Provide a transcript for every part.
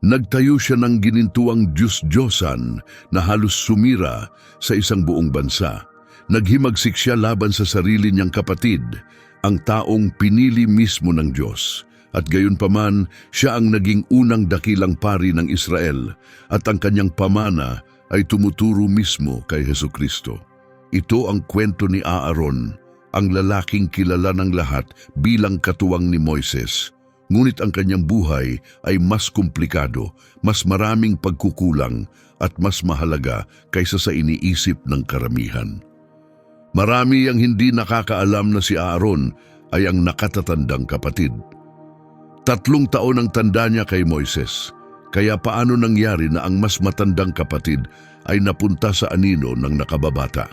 Nagtayo siya ng ginintuang Diyos-Diyosan na halos sumira sa isang buong bansa. Naghimagsik siya laban sa sarili niyang kapatid, ang taong pinili mismo ng Diyos. At gayunpaman, siya ang naging unang dakilang pari ng Israel at ang kanyang pamana ay tumuturo mismo kay Hesukristo. Ito ang kwento ni Aaron, ang lalaking kilala ng lahat bilang katuwang ni Moises. Ngunit ang kanyang buhay ay mas komplikado, mas maraming pagkukulang at mas mahalaga kaysa sa iniisip ng karamihan. Marami ang hindi nakakaalam na si Aaron ay ang nakatatandang kapatid. 3 taon ang tanda niya kay Moises, kaya paano nangyari na ang mas matandang kapatid ay napunta sa anino ng nakababata?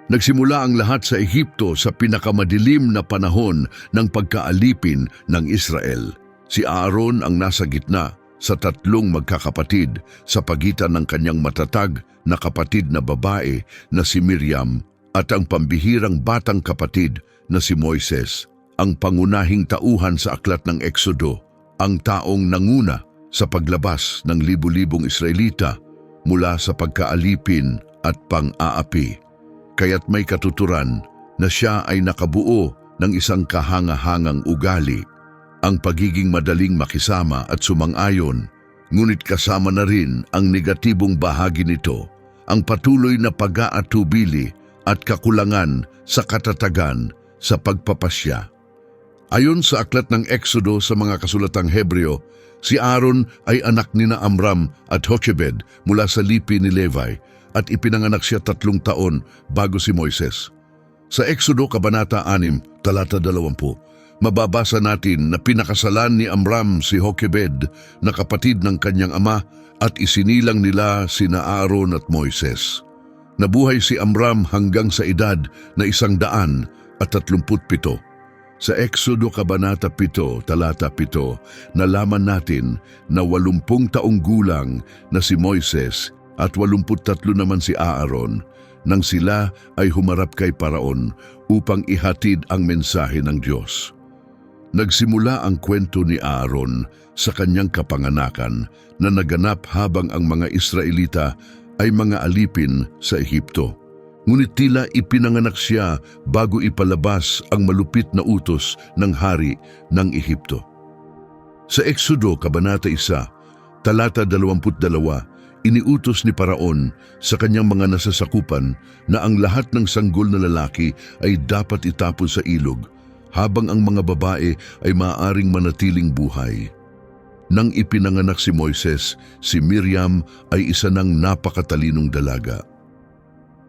Nagsimula ang lahat sa Ehipto sa pinakamadilim na panahon ng pagkaalipin ng Israel. Si Aaron ang nasa gitna sa 3 magkakapatid sa pagitan ng kanyang matatag na kapatid na babae na si Miriam at ang pambihirang batang kapatid na si Moises, ang pangunahing tauhan sa aklat ng Eksodo, ang taong nanguna sa paglabas ng libu-libong Israelita mula sa pagkaalipin at pang-aapi. Kaya't may katuturan na siya ay nakabuo ng isang kahanga-hangang ugali, ang pagiging madaling makisama at sumang-ayon, ngunit kasama na rin ang negatibong bahagi nito, ang patuloy na pag-aatubili at kakulangan sa katatagan sa pagpapasya. Ayon sa aklat ng Eksodo sa mga kasulatang Hebreo, si Aaron ay anak ni Amram at Jochebed mula sa lipi ni Levi, at ipinanganak siya 3 taon bago si Moises. Sa Eksodo Kabanata 6, talata 20, mababasa natin na pinakasalan ni Amram si Jochebed na kapatid ng kanyang ama at isinilang nila sina Aaron at Moises. Nabuhay si Amram hanggang sa edad na 137. Sa Eksodo Kabanata 7, talata 7, nalaman natin na 80 taong gulang na si Moises at 83 naman si Aaron nang sila ay humarap kay Paraon upang ihatid ang mensahe ng Diyos. Nagsimula ang kwento ni Aaron sa kanyang kapanganakan na naganap habang ang mga Israelita ay mga alipin sa Ehipto. Ngunit tila ipinanganak siya bago ipalabas ang malupit na utos ng hari ng Ehipto. Sa Eksodo Kabanata 1, talata 22, iniutos ni Paraon sa kanyang mga nasasakupan na ang lahat ng sanggol na lalaki ay dapat itapon sa ilog, habang ang mga babae ay maaaring manatiling buhay. Nang ipinanganak si Moises, si Miriam ay isa ng napakatalinong dalaga.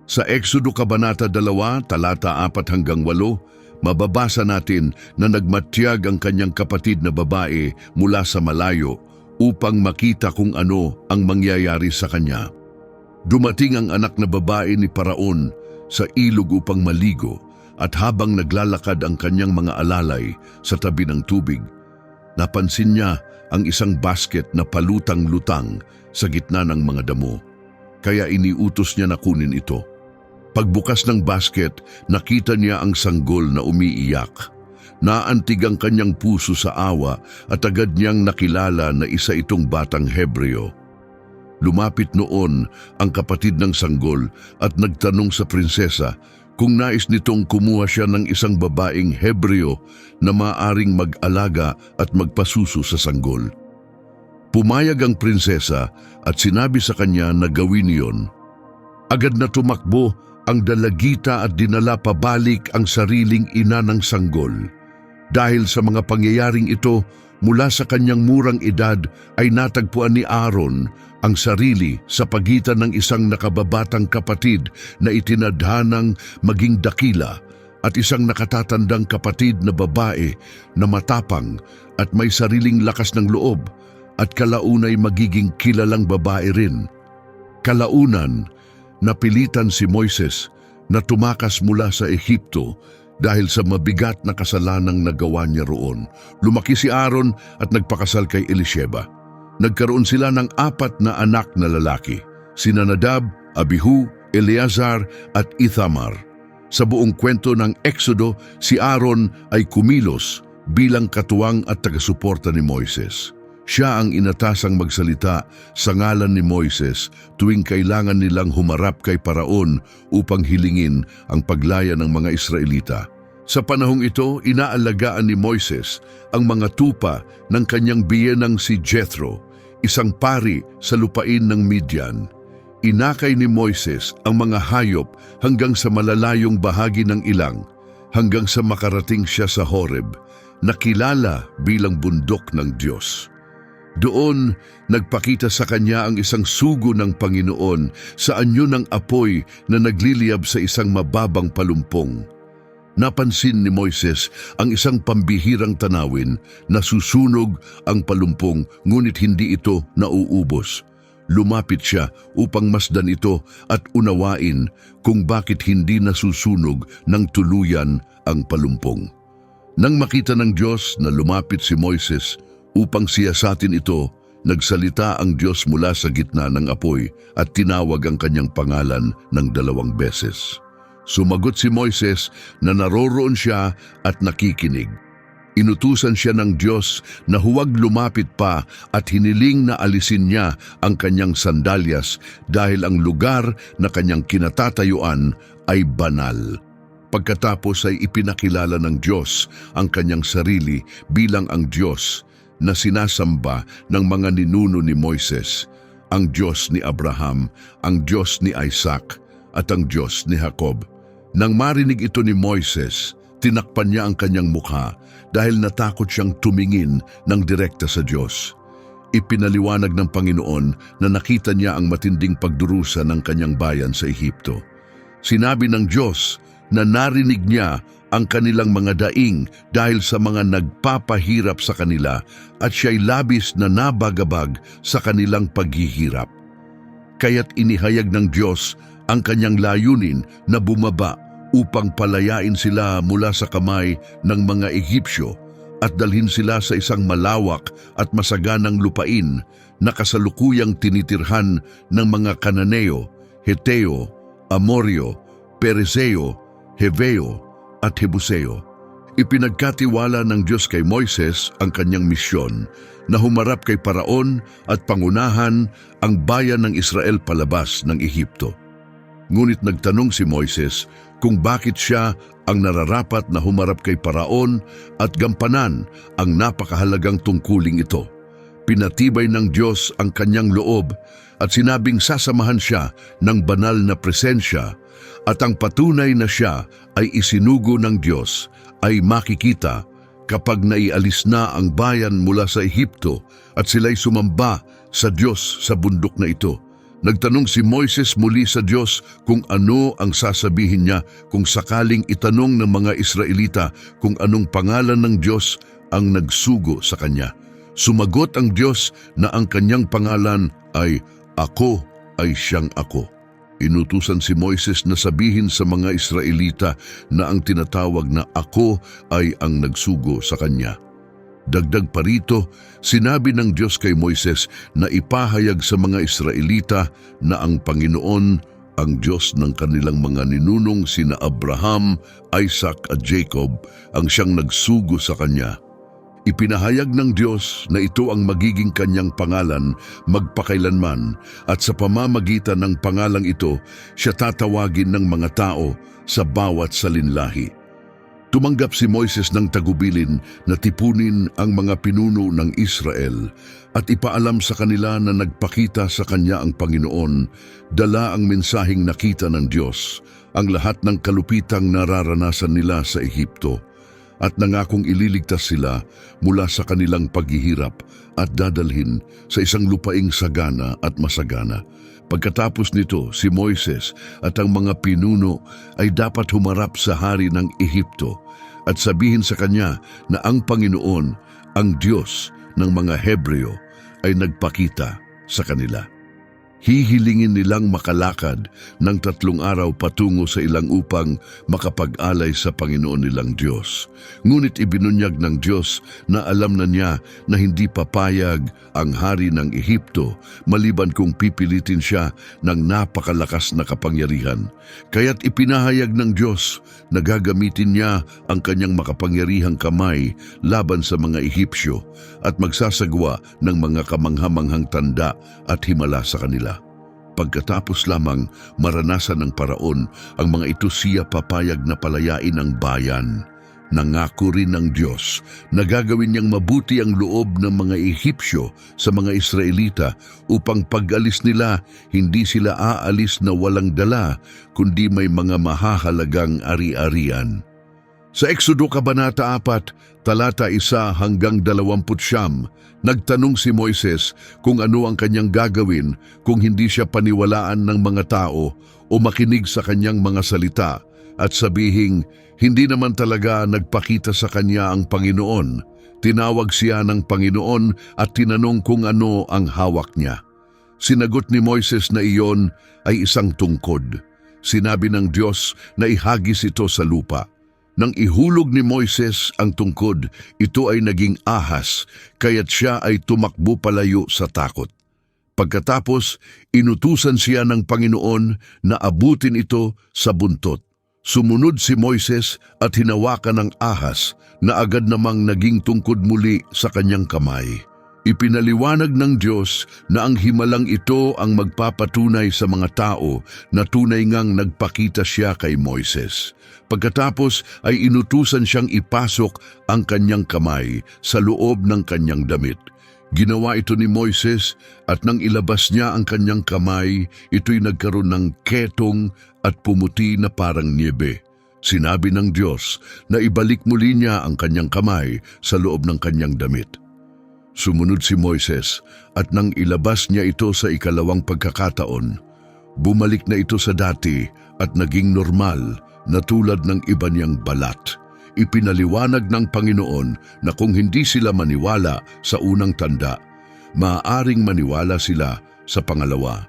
Sa Eksodo Kabanata 2, talata 4-8, mababasa natin na nagmatyag ang kanyang kapatid na babae mula sa malayo upang makita kung ano ang mangyayari sa kanya. Dumating ang anak na babae ni Paraon sa ilog upang maligo, at habang naglalakad ang kanyang mga alalay sa tabi ng tubig, napansin niya ang isang basket na palutang-lutang sa gitna ng mga damo. Kaya iniutos niya na kunin ito. Pagbukas ng basket, nakita niya ang sanggol na umiiyak. Naantig ang kanyang puso sa awa at agad niyang nakilala na isa itong batang Hebreo. Lumapit noon ang kapatid ng sanggol at nagtanong sa prinsesa kung nais nitong kumuha siya ng isang babaeng Hebreo na maaring mag-alaga at magpasuso sa sanggol. Pumayag ang prinsesa at sinabi sa kanya na gawin iyon. Agad na tumakbo ang dalagita at dinala pabalik ang sariling ina ng sanggol. Dahil sa mga pangyayaring ito, mula sa kanyang murang edad ay natagpuan ni Aaron ang sarili sa pagitan ng isang nakababatang kapatid na itinadhanang maging dakila at isang nakatatandang kapatid na babae na matapang at may sariling lakas ng loob at kalaunay magiging kilalang babae rin. Kalaunan, napilitan si Moises na tumakas mula sa Ehipto dahil sa mabigat na kasalanang nagawa niya roon. Lumaki si Aaron at nagpakasal kay Elisheba. Nagkaroon sila ng 4 na anak na lalaki, sina Nadab, Abihu, Eleazar at Ithamar. Sa buong kwento ng Eksodo, si Aaron ay kumilos bilang katuwang at tagasuporta ni Moises. Siya ang inatasang magsalita sa ngalan ni Moises tuwing kailangan nilang humarap kay Paraon upang hilingin ang paglaya ng mga Israelita. Sa panahong ito, inaalagaan ni Moises ang mga tupa ng kanyang biyenang si Jethro, isang pari sa lupain ng Midian. Inakay ni Moises ang mga hayop hanggang sa malalayong bahagi ng ilang, hanggang sa makarating siya sa Horeb, na kilala bilang bundok ng Diyos. Doon, nagpakita sa kanya ang isang sugo ng Panginoon sa anyo ng apoy na nagliliyab sa isang mababang palumpong. Napansin ni Moises ang isang pambihirang tanawin na susunog ang palumpong ngunit hindi ito nauubos. Lumapit siya upang masdan ito at unawain kung bakit hindi nasusunog ng tuluyan ang palumpong. Nang makita ng Diyos na lumapit si Moises upang siyasatin ito, nagsalita ang Diyos mula sa gitna ng apoy at tinawag ang kanyang pangalan ng 2 beses. Sumagot si Moises na naroroon siya at nakikinig. Inutusan siya ng Diyos na huwag lumapit pa at hiniling na alisin niya ang kanyang sandalyas dahil ang lugar na kanyang kinatatayuan ay banal. Pagkatapos ay ipinakilala ng Diyos ang kanyang sarili bilang ang Diyos na sinasamba ng mga ninuno ni Moises, ang Diyos ni Abraham, ang Diyos ni Isaac, at ang Diyos ni Jacob. Nang marinig ito ni Moises, tinakpan niya ang kanyang mukha dahil natakot siyang tumingin ng direkta sa Diyos. Ipinaliwanag ng Panginoon na nakita niya ang matinding pagdurusa ng kanyang bayan sa Ehipto. Sinabi ng Diyos na narinig niya ang kanilang mga daing dahil sa mga nagpapahirap sa kanila at siya'y labis na nabagabag sa kanilang paghihirap. Kaya't inihayag ng Diyos ang kanyang layunin na bumaba upang palayain sila mula sa kamay ng mga Ehipsyo at dalhin sila sa isang malawak at masaganang lupain na kasalukuyang tinitirhan ng mga Kananeo, Heteo, Amoryo, Perizeo, Heveo at Hebuseo. Ipinagkatiwala ng Diyos kay Moises ang kanyang misyon na humarap kay Paraon at pangunahan ang bayan ng Israel palabas ng Ehipto. Ngunit nagtanong si Moises kung bakit siya ang nararapat na humarap kay Paraon at gampanan ang napakahalagang tungkuling ito. Pinatibay ng Diyos ang kanyang loob at sinabing sasamahan siya ng banal na presensya at ang patunay na siya ay isinugo ng Diyos ay makikita kapag naialis na ang bayan mula sa Ehipto at sila'y sumamba sa Diyos sa bundok na ito. Nagtanong si Moises muli sa Diyos kung ano ang sasabihin niya kung sakaling itanong ng mga Israelita kung anong pangalan ng Diyos ang nagsugo sa kanya. Sumagot ang Diyos na ang kanyang pangalan ay Ako ay siyang Ako. Inutusan si Moises na sabihin sa mga Israelita na ang tinatawag na Ako ay ang nagsugo sa kanya. Dagdag pa rito, sinabi ng Diyos kay Moises na ipahayag sa mga Israelita na ang Panginoon, ang Diyos ng kanilang mga ninunong sina Abraham, Isaac at Jacob, ang siyang nagsugo sa kanya. Ipinahayag ng Diyos na ito ang magiging kanyang pangalan magpakailanman at sa pamamagitan ng pangalang ito, siya tatawagin ng mga tao sa bawat salinlahi. Tumanggap si Moises ng tagubilin na tipunin ang mga pinuno ng Israel at ipaalam sa kanila na nagpakita sa kanya ang Panginoon, dala ang mensaheng nakita ng Diyos, ang lahat ng kalupitang nararanasan nila sa Ehipto, at nangakong ililigtas sila mula sa kanilang paghihirap at dadalhin sa isang lupaing sagana at masagana. Pagkatapos nito, si Moises at ang mga pinuno ay dapat humarap sa hari ng Ehipto at sabihin sa kanya na ang Panginoon, ang Diyos ng mga Hebreo, ay nagpakita sa kanila. Hihilingin nilang makalakad ng 3 araw patungo sa ilang upang makapag-alay sa Panginoon nilang Diyos. Ngunit ibinunyag ng Diyos na alam na niya na hindi papayag ang hari ng Ehipto maliban kung pipilitin siya ng napakalakas na kapangyarihan. Kaya't ipinahayag ng Diyos na gagamitin niya ang kanyang makapangyarihang kamay laban sa mga Ehipsyo at magsasagawa ng mga kamanghamanghang tanda at himala sa kanila. Pagkatapos lamang maranasan ng Paraon ang mga ito, siya papayag na palayain ang bayan. Nangako rin ng Diyos na gagawin niyang mabuti ang loob ng mga Ehipsyo sa mga Israelita upang pag-alis nila, hindi sila aalis na walang dala, kundi may mga mahahalagang ari-arian. Sa Exodo Kabanata 4, talata 1 hanggang 29, nagtanong si Moises kung ano ang kanyang gagawin kung hindi siya paniwalaan ng mga tao o makinig sa kanyang mga salita at sabihing, hindi naman talaga nagpakita sa kanya ang Panginoon. Tinawag siya ng Panginoon at tinanong kung ano ang hawak niya. Sinagot ni Moises na iyon ay isang tungkod. Sinabi ng Diyos na ihagis ito sa lupa. Nang ihulog ni Moises ang tungkod, ito ay naging ahas, kaya't siya ay tumakbo palayo sa takot. Pagkatapos, inutusan siya ng Panginoon na abutin ito sa buntot. Sumunod si Moises at hinawakan ng ahas na agad namang naging tungkod muli sa kanyang kamay. Ipinaliwanag ng Diyos na ang himalang ito ang magpapatunay sa mga tao na tunay ngang nagpakita siya kay Moises. Pagkatapos ay inutusan siyang ipasok ang kanyang kamay sa loob ng kanyang damit. Ginawa ito ni Moises at nang ilabas niya ang kanyang kamay, ito'y nagkaroon ng ketong at pumuti na parang niebe. Sinabi ng Diyos na ibalik muli niya ang kanyang kamay sa loob ng kanyang damit. Sumunod si Moises at nang ilabas niya ito sa ikalawang pagkakataon, bumalik na ito sa dati at naging normal na tulad ng iba niyang balat. Ipinaliwanag ng Panginoon na kung hindi sila maniwala sa unang tanda, maaaring maniwala sila sa pangalawa.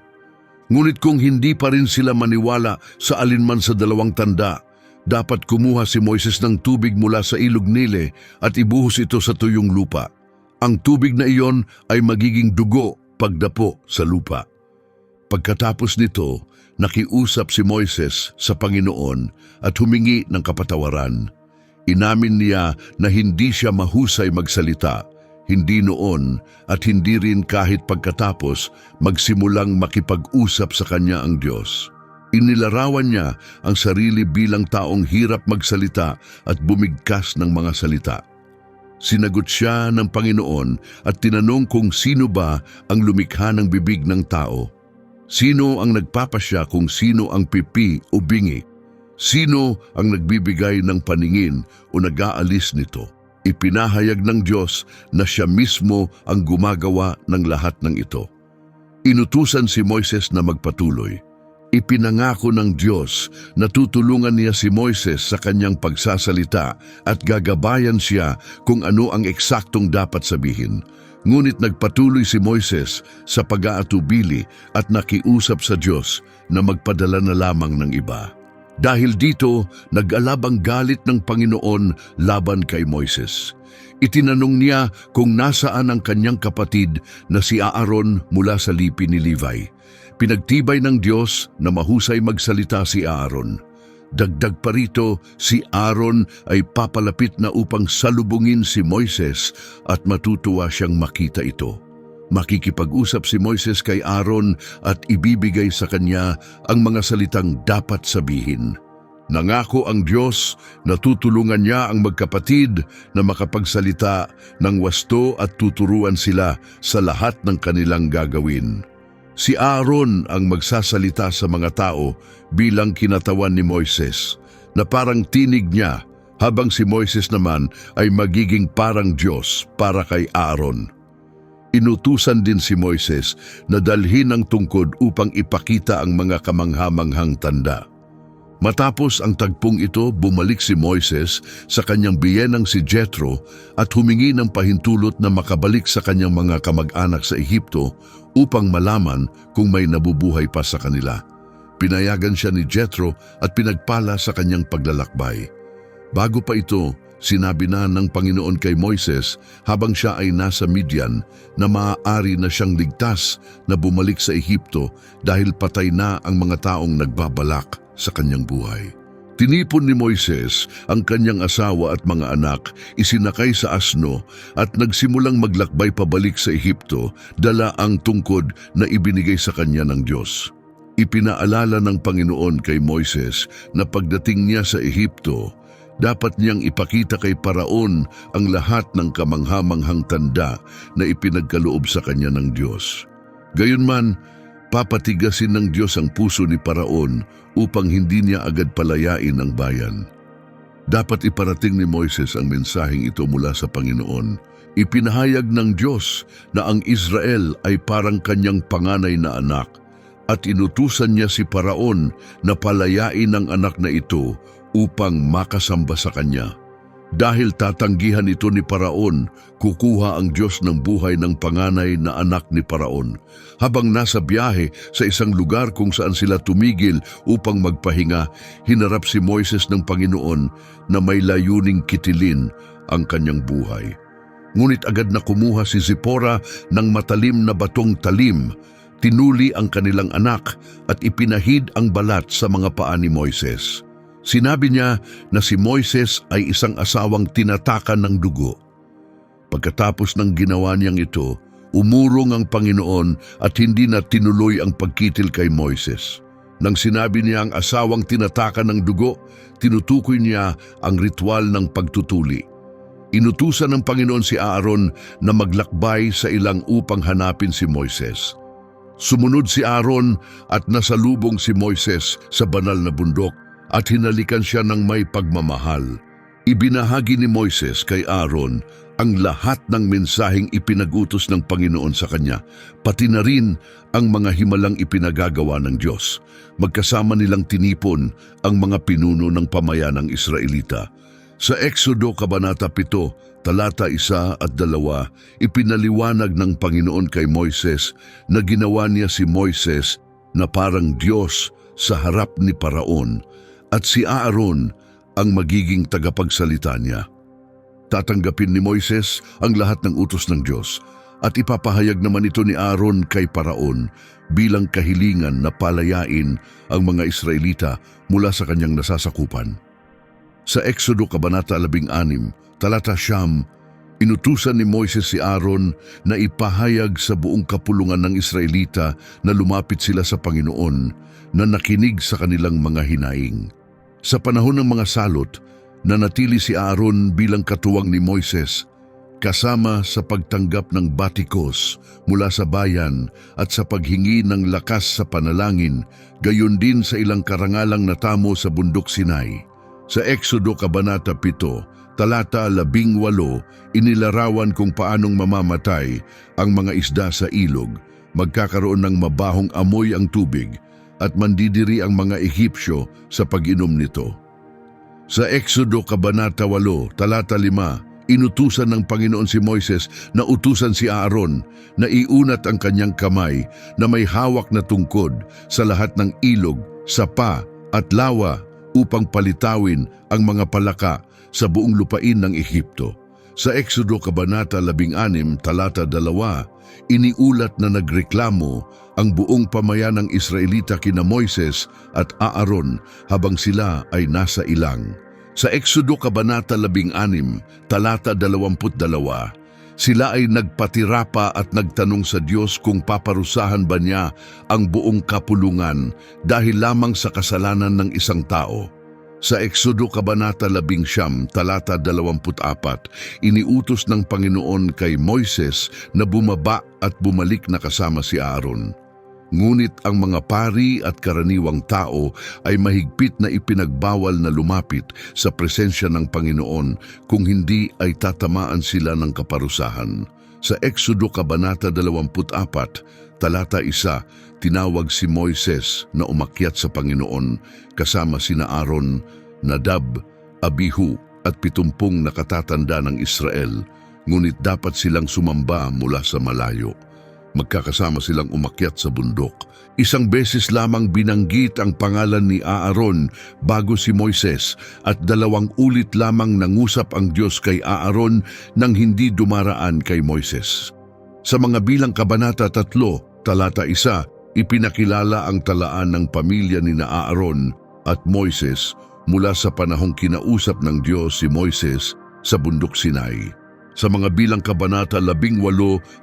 Ngunit kung hindi pa rin sila maniwala sa alinman sa 2 tanda, dapat kumuha si Moises ng tubig mula sa ilog Nile at ibuhos ito sa tuyong lupa. Ang tubig na iyon ay magiging dugo pagdapo sa lupa. Pagkatapos nito, nakiusap si Moises sa Panginoon at humingi ng kapatawaran. Inamin niya na hindi siya mahusay magsalita, hindi noon at hindi rin kahit pagkatapos magsimulang makipag-usap sa kanya ang Diyos. Inilarawan niya ang sarili bilang taong hirap magsalita at bumigkas ng mga salita. Sinagot siya ng Panginoon at tinanong kung sino ba ang lumikha ng bibig ng tao. Sino ang nagpapasya kung sino ang pipi o bingi? Sino ang nagbibigay ng paningin o nag-aalis nito? Ipinahayag ng Diyos na siya mismo ang gumagawa ng lahat ng ito. Inutusan si Moises na magpatuloy. Ipinangako ng Diyos na tutulungan niya si Moises sa kanyang pagsasalita at gagabayan siya kung ano ang eksaktong dapat sabihin. Ngunit nagpatuloy si Moises sa pag-aatubili at nakiusap sa Diyos na magpadala na lamang ng iba. Dahil dito, nag-alab ang galit ng Panginoon laban kay Moises. Itinanong niya kung nasaan ang kanyang kapatid na si Aaron mula sa lipi ni Levi. Pinagtibay ng Diyos na mahusay magsalita si Aaron. Dagdag pa rito, si Aaron ay papalapit na upang salubungin si Moises at matutuwa siyang makita ito. Makikipag-usap si Moises kay Aaron at ibibigay sa kanya ang mga salitang dapat sabihin. Nangako ang Diyos na tutulungan niya ang magkapatid na makapagsalita ng wasto at tuturuan sila sa lahat ng kanilang gagawin. Si Aaron ang magsasalita sa mga tao bilang kinatawan ni Moises, na parang tinig niya, habang si Moises naman ay magiging parang Diyos para kay Aaron. Inutusan din si Moises na dalhin ang tungkod upang ipakita ang mga kamanghamanghang tanda. Matapos ang tagpong ito, bumalik si Moises sa kanyang biyenang si Jethro at humingi ng pahintulot na makabalik sa kanyang mga kamag-anak sa Ehipto upang malaman kung may nabubuhay pa sa kanila. Pinayagan siya ni Jethro at pinagpala sa kanyang paglalakbay. Bago pa ito, sinabi na ng Panginoon kay Moises habang siya ay nasa Midian na maaari na siyang ligtas na bumalik sa Ehipto dahil patay na ang mga taong nagbabalak sa kanyang buhay. Tinipon ni Moises ang kanyang asawa at mga anak, isinakay sa asno at nagsimulang maglakbay pabalik sa Ehipto, dala ang tungkod na ibinigay sa kanya ng Diyos. Ipinaalala ng Panginoon kay Moises na pagdating niya sa Ehipto, dapat niyang ipakita kay Paraon ang lahat ng kamanghamanghang tanda na ipinagkaloob sa kanya ng Diyos. Gayunman, papatigasin ng Diyos ang puso ni Paraon upang hindi niya agad palayain ang bayan. Dapat iparating ni Moises ang mensaheng ito mula sa Panginoon. Ipinahayag ng Diyos na ang Israel ay parang kanyang panganay na anak at inutusan niya si Paraon na palayain ang anak na ito upang makasamba sa kanya. Dahil tatanggihan ito ni Paraon, kukuha ang Diyos ng buhay ng panganay na anak ni Paraon. Habang nasa biyahe sa isang lugar kung saan sila tumigil upang magpahinga, hinarap si Moises ng Panginoon na may layuning kitilin ang kanyang buhay. Ngunit agad na kumuha si Zipporah ng matalim na batong talim, tinuli ang kanilang anak at ipinahid ang balat sa mga paa ni Moises. Sinabi niya na si Moises ay isang asawang tinatakan ng dugo. Pagkatapos ng ginawa niyang ito, umurong ang Panginoon at hindi na tinuloy ang pagkitil kay Moises. Nang sinabi niya ang asawang tinatakan ng dugo, tinutukoy niya ang ritual ng pagtutuli. Inutusan ng Panginoon si Aaron na maglakbay sa ilang upang hanapin si Moises. Sumunod si Aaron at nasalubong si Moises sa banal na bundok at hinalikan siya ng may pagmamahal. Ibinahagi ni Moises kay Aaron ang lahat ng mensaheng ipinag-utos ng Panginoon sa kanya, pati na rin ang mga himalang ipinagagawa ng Diyos. Magkasama nilang tinipon ang mga pinuno ng pamayanang Israelita. Sa Exodo Kabanata 7, talata 1 at 2, ipinaliwanag ng Panginoon kay Moises na ginawa niya si Moises na parang Diyos sa harap ni Paraon, at si Aaron ang magiging tagapagsalita niya. Tatanggapin ni Moises ang lahat ng utos ng Diyos at ipapahayag naman ito ni Aaron kay Paraon bilang kahilingan na palayain ang mga Israelita mula sa kanyang nasasakupan. Sa Exodo Kabanata 16, talata 9, inutusan ni Moises si Aaron na ipahayag sa buong kapulungan ng Israelita na lumapit sila sa Panginoon na nakinig sa kanilang mga hinaing. Sa panahon ng mga salot, nanatili si Aaron bilang katuwang ni Moises, kasama sa pagtanggap ng batikos mula sa bayan at sa paghingi ng lakas sa panalangin, gayon din sa ilang karangalang natamo sa bundok Sinai. Sa Exodo Kabanata 7, talata 18, inilarawan kung paanong mamamatay ang mga isda sa ilog, magkakaroon ng mabahong amoy ang tubig, at mandidiri ang mga Ehipsyo sa pag-inom nito. Sa Exodo Kabanata 8, talata 5, inutusan ng Panginoon si Moises na utusan si Aaron na iunat ang kanyang kamay na may hawak na tungkod sa lahat ng ilog, sapa at lawa upang palitawin ang mga palaka sa buong lupain ng Ehipto. Sa Exodo Kabanata 16, talata 2, iniulat na nagreklamo ang buong pamayanang Israelita kina Moises at Aaron habang sila ay nasa ilang. Sa Exodo Kabanata 16, talata 22, sila ay nagpatirapa at nagtanong sa Diyos kung paparusahan ba niya ang buong kapulungan dahil lamang sa kasalanan ng isang tao. Sa Exodo Kabanata 19, talata 24, iniutos ng Panginoon kay Moises na bumaba at bumalik na kasama si Aaron. Ngunit ang mga pari at karaniwang tao ay mahigpit na ipinagbawal na lumapit sa presensya ng Panginoon kung hindi ay tatamaan sila ng kaparusahan. Sa Exodo Kabanata 24, talata 1, tinawag si Moises na umakyat sa Panginoon kasama sina Aaron, Nadab, Abihu at 70 nakatatanda ng Israel, ngunit dapat silang sumamba mula sa malayo. Magkakasama silang umakyat sa bundok. Isang beses lamang binanggit ang pangalan ni Aaron bago si Moises at 2 ulit lamang nangusap ang Diyos kay Aaron nang hindi dumaraan kay Moises. Sa mga bilang kabanata 3, talata 1, ipinakilala ang talaan ng pamilya ni Aaron at Moises mula sa panahong kinausap ng Diyos si Moises sa bundok Sinai. Sa mga bilang kabanata 18,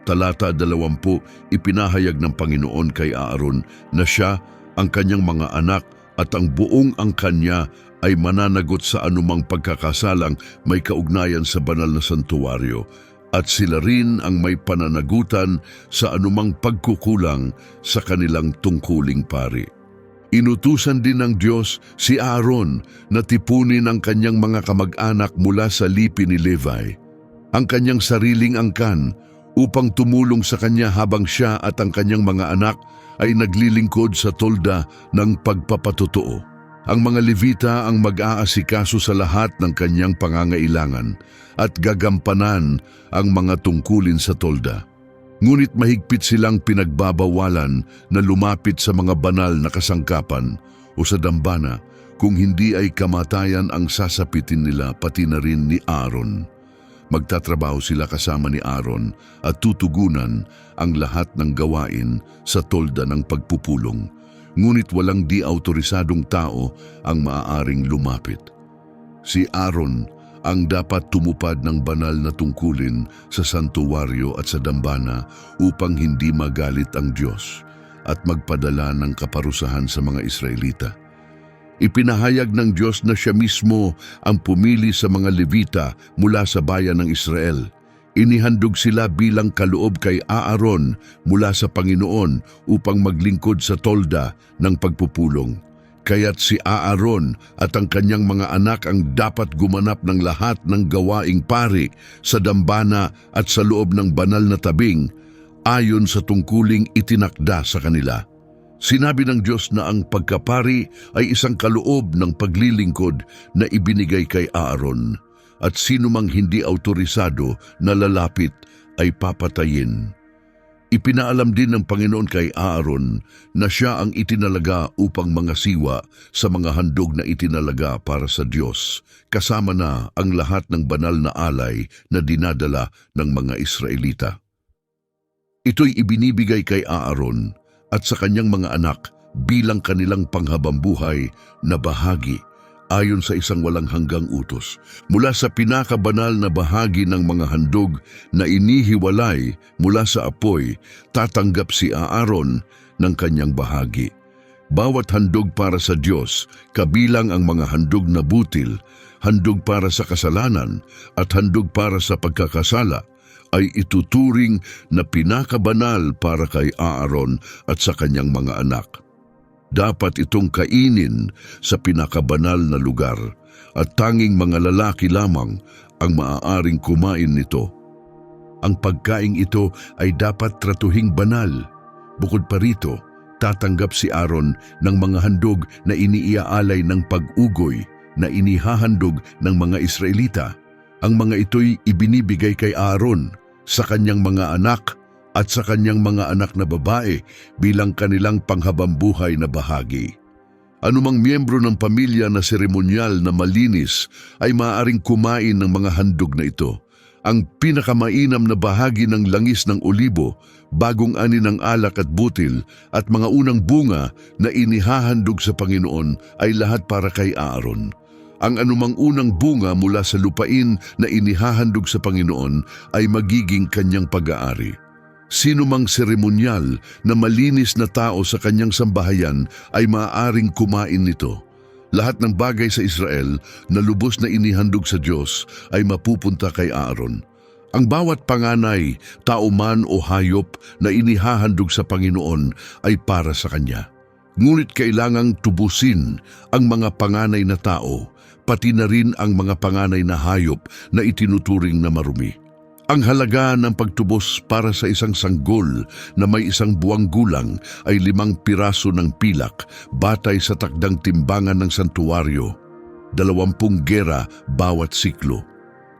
talata 20, ipinahayag ng Panginoon kay Aaron na siya, ang kanyang mga anak at ang buong angkan niya ay mananagot sa anumang pagkakasalang may kaugnayan sa banal na santuwaryo, at sila rin ang may pananagutan sa anumang pagkukulang sa kanilang tungkuling pari. Inutusan din ng Diyos si Aaron na tipunin ang kanyang mga kamag-anak mula sa lipi ni Levi, ang kanyang sariling angkan, upang tumulong sa kanya habang siya at ang kanyang mga anak ay naglilingkod sa tolda ng pagpapatotoo. Ang mga Levita ang mag-aasikaso sa lahat ng kanyang pangangailangan at gagampanan ang mga tungkulin sa tolda. Ngunit mahigpit silang pinagbabawalan na lumapit sa mga banal na kasangkapan o sa dambana kung hindi ay kamatayan ang sasapitin nila, pati na rin ni Aaron. Magtatrabaho sila kasama ni Aaron at tutugunan ang lahat ng gawain sa tolda ng pagpupulong. Ngunit walang di-autorisadong tao ang maaaring lumapit. Si Aaron ang dapat tumupad ng banal na tungkulin sa santuwaryo at sa dambana upang hindi magalit ang Diyos at magpadala ng kaparusahan sa mga Israelita. Ipinahayag ng Diyos na siya mismo ang pumili sa mga Levita mula sa bayan ng Israel. Inihandog sila bilang kaloob kay Aaron mula sa Panginoon upang maglingkod sa tolda ng pagpupulong. Kaya't si Aaron at ang kanyang mga anak ang dapat gumanap ng lahat ng gawaing pari sa dambana at sa loob ng banal na tabing ayon sa tungkuling itinakda sa kanila. Sinabi ng Diyos na ang pagkapari ay isang kaloob ng paglilingkod na ibinigay kay Aaron, at sino mang hindi autorisado na lalapit ay papatayin. Ipinaalam din ng Panginoon kay Aaron na siya ang itinalaga upang mangasiwa sa mga handog na itinalaga para sa Diyos, kasama na ang lahat ng banal na alay na dinadala ng mga Israelita. Ito'y ibinibigay kay Aaron at sa kanyang mga anak bilang kanilang panghabambuhay na bahagi ayon sa isang walang hanggang utos. Mula sa pinakabanal na bahagi ng mga handog na inihiwalay mula sa apoy, tatanggap si Aaron ng kanyang bahagi. Bawat handog para sa Diyos, kabilang ang mga handog na butil, handog para sa kasalanan at handog para sa pagkakasala, ay ituturing na pinakabanal para kay Aaron at sa kanyang mga anak. Dapat itong kainin sa pinakabanal na lugar at tanging mga lalaki lamang ang maaaring kumain nito. Ang pagkaing ito ay dapat tratuhing banal. Bukod pa rito, tatanggap si Aaron ng mga handog na iniiaalay ng pag-ugoy na inihahandog ng mga Israelita. Ang mga ito'y ibinibigay kay Aaron sa kanyang mga anak at sa kanyang mga anak na babae bilang kanilang panghabambuhay na bahagi. Anumang miyembro ng pamilya na seremonyal na malinis ay maaaring kumain ng mga handog na ito. Ang pinakamainam na bahagi ng langis ng olibo, bagong ani ng alak at butil, at mga unang bunga na inihahandog sa Panginoon ay lahat para kay Aaron. Ang anumang unang bunga mula sa lupain na inihahandog sa Panginoon ay magiging kanyang pag-aari. Sino mang seremonyal na malinis na tao sa kanyang sambahayan ay maaaring kumain nito. Lahat ng bagay sa Israel na lubos na inihandog sa Diyos ay mapupunta kay Aaron. Ang bawat panganay, tao man o hayop na inihahandog sa Panginoon ay para sa kanya. Ngunit kailangang tubusin ang mga panganay na tao, pati na rin ang mga panganay na hayop na itinuturing na marumi. Ang halaga ng pagtubos para sa isang sanggol na may 1 buwang gulang ay 5 piraso ng pilak batay sa takdang timbangan ng santuwaryo, 20 gera bawat siklo.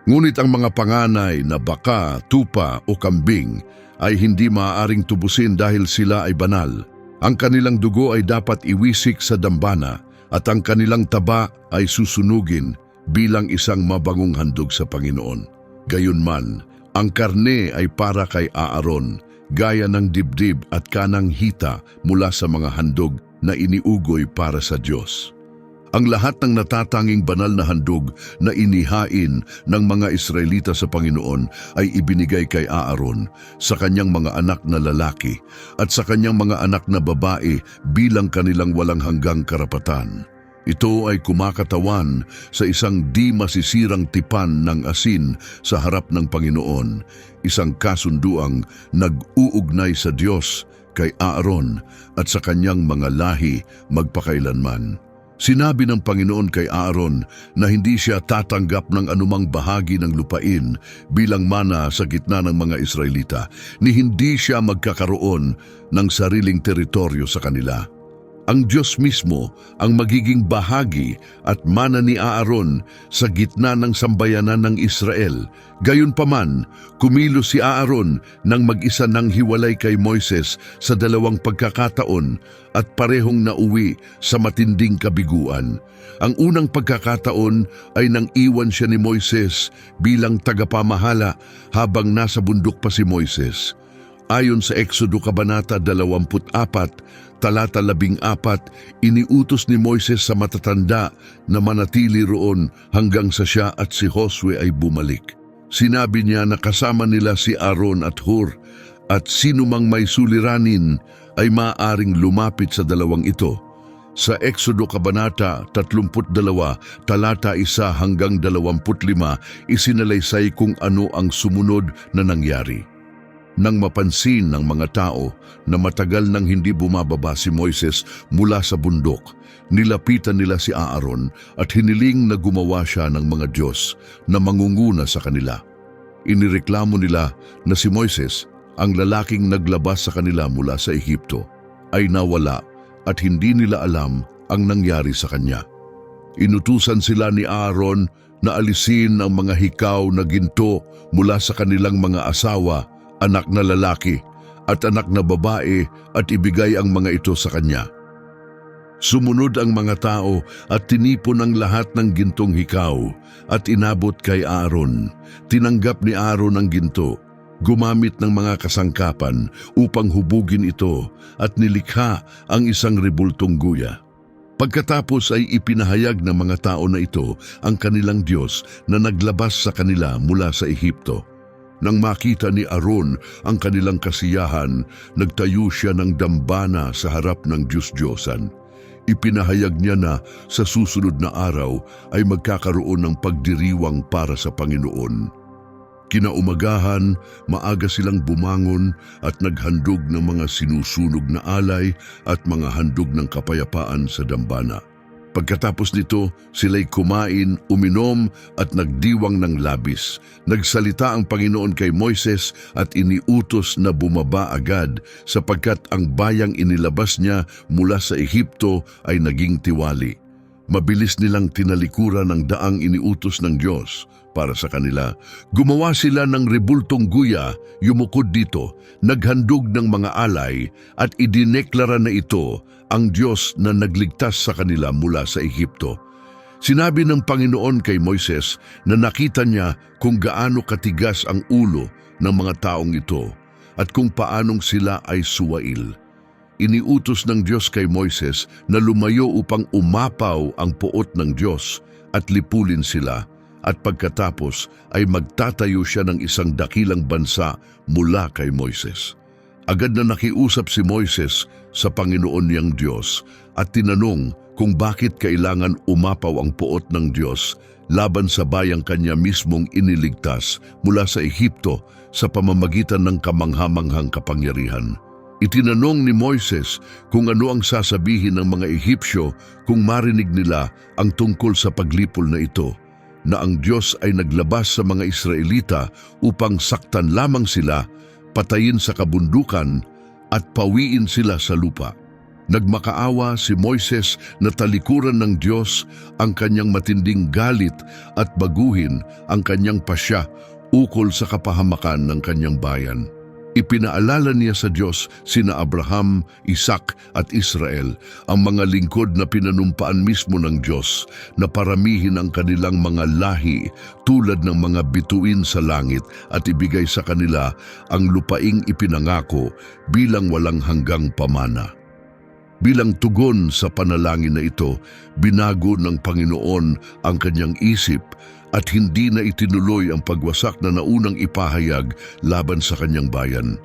Ngunit ang mga panganay na baka, tupa o kambing ay hindi maaaring tubusin dahil sila ay banal. Ang kanilang dugo ay dapat iwisik sa dambana at ang kanilang taba ay susunugin bilang isang mabangong handog sa Panginoon. Gayunman, ang karne ay para kay Aaron, gaya ng dibdib at kanang hita mula sa mga handog na iniugoy para sa Diyos. Ang lahat ng natatanging banal na handog na inihain ng mga Israelita sa Panginoon ay ibinigay kay Aaron sa kanyang mga anak na lalaki at sa kanyang mga anak na babae bilang kanilang walang hanggang karapatan. Ito ay kumakatawan sa isang di masisirang tipan ng asin sa harap ng Panginoon, isang kasunduang nag-uugnay sa Diyos kay Aaron at sa kanyang mga lahi magpakailanman. Sinabi ng Panginoon kay Aaron na hindi siya tatanggap ng anumang bahagi ng lupain bilang mana sa gitna ng mga Israelita, ni hindi siya magkakaroon ng sariling teritoryo sa kanila. Ang Diyos mismo ang magiging bahagi at mana ni Aaron sa gitna ng sambayanan ng Israel. Gayunpaman, kumilos si Aaron nang mag-isa ng hiwalay kay Moises sa 2 pagkakataon at parehong nauwi sa matinding kabiguan. Ang unang pagkakataon ay nang iwan siya ni Moises bilang tagapamahala habang nasa bundok pa si Moises. Ayon sa Exodo Kabanata 24, talata 14, iniutos ni Moises sa matatanda na manatili roon hanggang sa siya at si Josue ay bumalik. Sinabi niya na kasama nila si Aaron at Hur at sinumang may suliranin ay maaaring lumapit sa 2 ito. Sa Exodo Kabanata 32, talata 1 hanggang 25, isinalaysay kung ano ang sumunod na nangyari. Nang mapansin ng mga tao na matagal nang hindi bumababa si Moises mula sa bundok, nilapitan nila si Aaron at hiniling na gumawa siya ng mga Diyos na mangunguna sa kanila. Inireklamo nila na si Moises, ang lalaking naglabas sa kanila mula sa Ehipto, ay nawala at hindi nila alam ang nangyari sa kanya. Inutusan sila ni Aaron na alisin ang mga hikaw na ginto mula sa kanilang mga asawa, anak na lalaki at anak na babae at ibigay ang mga ito sa kanya. Sumunod ang mga tao at tinipon ang lahat ng gintong hikaw at inabot kay Aaron. Tinanggap ni Aaron ang ginto, gumamit ng mga kasangkapan upang hubugin ito at nilikha ang isang rebultong guya. Pagkatapos ay ipinahayag ng mga tao na ito ang kanilang Diyos na naglabas sa kanila mula sa Ehipto. Nang makita ni Aaron ang kanilang kasiyahan, nagtayo siya ng dambana sa harap ng Diyos-Diyosan. Ipinahayag niya na sa susunod na araw ay magkakaroon ng pagdiriwang para sa Panginoon. Kinaumagahan, maaga silang bumangon at naghandog ng mga sinusunog na alay at mga handog ng kapayapaan sa dambana. Pagkatapos nito, sila'y kumain, uminom at nagdiwang ng labis. Nagsalita ang Panginoon kay Moises at iniutos na bumaba agad sapagkat ang bayang inilabas niya mula sa Ehipto ay naging tiwali. Mabilis nilang tinalikuran ang daang iniutos ng Diyos para sa kanila. Gumawa sila ng rebultong guya, yumukod dito, naghandog ng mga alay at idineklara na ito ang Diyos na nagligtas sa kanila mula sa Ehipto. Sinabi ng Panginoon kay Moises na nakita niya kung gaano katigas ang ulo ng mga taong ito at kung paanong sila ay suwail. Iniutos ng Diyos kay Moises na lumayo upang umapaw ang puot ng Diyos at lipulin sila, at pagkatapos ay magtatayo siya ng isang dakilang bansa mula kay Moises. Agad na nakiusap si Moises sa Panginoon niyang Diyos at tinanong kung bakit kailangan umapaw ang puot ng Diyos laban sa bayang kanya mismong iniligtas mula sa Ehipto sa pamamagitan ng kamanghamanghang kapangyarihan. Itinanong ni Moises kung ano ang sasabihin ng mga Ehipsyo kung marinig nila ang tungkol sa paglipol na ito. na ang Diyos ay naglabas sa mga Israelita upang saktan lamang sila, patayin sa kabundukan at pawiin sila sa lupa. Nagmakaawa si Moises na talikuran ng Diyos ang kanyang matinding galit at baguhin ang kanyang pasya ukol sa kapahamakan ng kanyang bayan. Ipinaalala niya sa Diyos sina Abraham, Isaac at Israel, ang mga lingkod na pinanumpaan mismo ng Diyos na paramihin ang kanilang mga lahi tulad ng mga bituin sa langit at ibigay sa kanila ang lupaing ipinangako bilang walang hanggang pamana. Bilang tugon sa panalangin na ito, binago ng Panginoon ang kanyang isip at hindi na itinuloy ang pagwasak na naunang ipahayag laban sa kanyang bayan.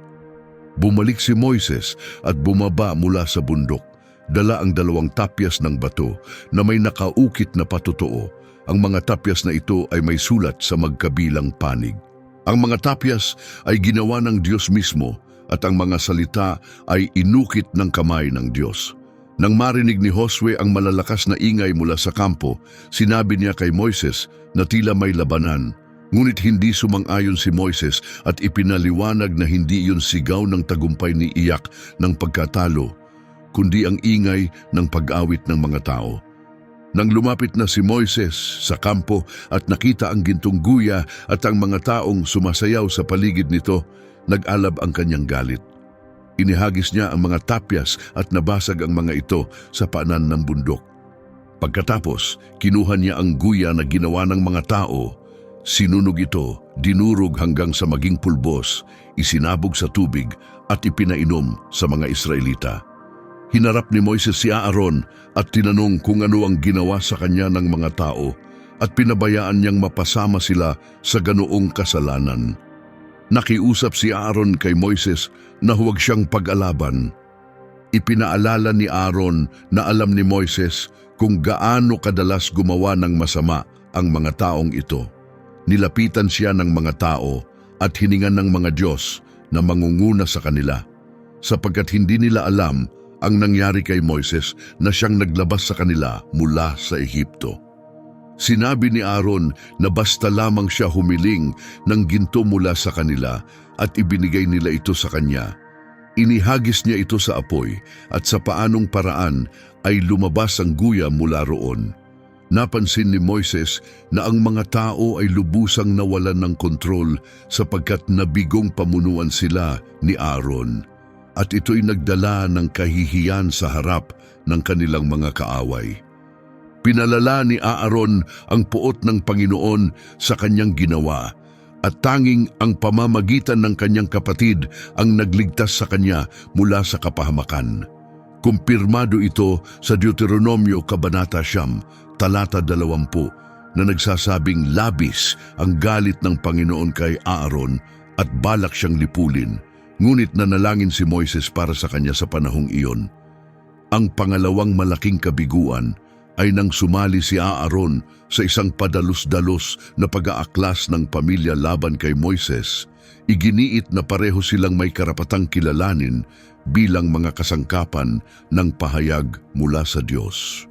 Bumalik si Moises at bumaba mula sa bundok. Dala ang 2 tapyas ng bato na may nakaukit na patotoo. Ang mga tapyas na ito ay may sulat sa magkabilang panig. Ang mga tapyas ay ginawa ng Diyos mismo at ang mga salita ay inukit ng kamay ng Diyos. Nang marinig ni Josue ang malalakas na ingay mula sa kampo, sinabi niya kay Moises na tila may labanan. Ngunit hindi sumang-ayon si Moises at ipinaliwanag na hindi iyon sigaw ng tagumpay ni Iyak ng pagkatalo, kundi ang ingay ng pag-awit ng mga tao. Nang lumapit na si Moises sa kampo at nakita ang gintong guya at ang mga taong sumasayaw sa paligid nito, nag-alab ang kanyang galit. Inihagis niya ang mga tapyas at nabasag ang mga ito sa paanan ng bundok. Pagkatapos, kinuha niya ang guya na ginawa ng mga tao, sinunog ito, dinurog hanggang sa maging pulbos, isinabog sa tubig at ipinainom sa mga Israelita. Hinarap ni Moises si Aaron at tinanong kung ano ang ginawa sa kanya ng mga tao at pinabayaan niyang mapasama sila sa ganoong kasalanan. Nakiusap si Aaron kay Moises na huwag siyang pag-alaban. Ipinaalala ni Aaron na alam ni Moises kung gaano kadalas gumawa ng masama ang mga taong ito. Nilapitan siya ng mga tao at hiningan ng mga Diyos na mangunguna sa kanila, sapagkat hindi nila alam ang nangyari kay Moises na siyang naglabas sa kanila mula sa Ehipto. Sinabi ni Aaron na basta lamang siya humiling ng ginto mula sa kanila at ibinigay nila ito sa kanya. Inihagis niya ito sa apoy at sa paanong paraan ay lumabas ang guya mula roon. Napansin ni Moises na ang mga tao ay lubusang nawalan ng kontrol sapagkat nabigong pamunuan sila ni Aaron. At ito'y nagdala ng kahihiyan sa harap ng kanilang mga kaaway. Pinalala ni Aaron ang puot ng Panginoon sa kanyang ginawa at tanging ang pamamagitan ng kanyang kapatid ang nagligtas sa kanya mula sa kapahamakan. Kumpirmado ito sa Deuteronomio Kabanata 9, talata 20 na nagsasabing labis ang galit ng Panginoon kay Aaron at balak siyang lipulin. Ngunit nanalangin si Moises para sa kanya sa panahong iyon. Ang pangalawang malaking kabiguan ay nang sumali si Aaron sa isang padalos-dalos na pag-aaklas ng pamilya laban kay Moises, iginiit na pareho silang may karapatang kilalanin bilang mga kasangkapan ng pahayag mula sa Diyos.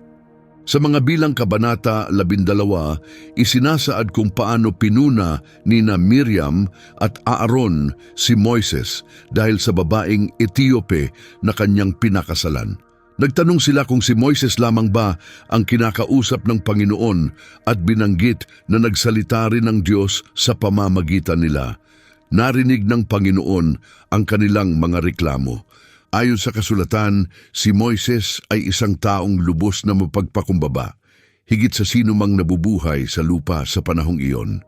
Sa mga bilang kabanata 12, isinasaad kung paano pinuna nina Miriam at Aaron si Moises dahil sa babaeng Etiope na kanyang pinakasalan. Nagtanong sila kung si Moises lamang ba ang kinakausap ng Panginoon at binanggit na nagsalita rin ng Diyos sa pamamagitan nila. Narinig ng Panginoon ang kanilang mga reklamo. Ayon sa kasulatan, si Moises ay isang taong lubos na mapagpakumbaba, higit sa sino mang nabubuhay sa lupa sa panahong iyon.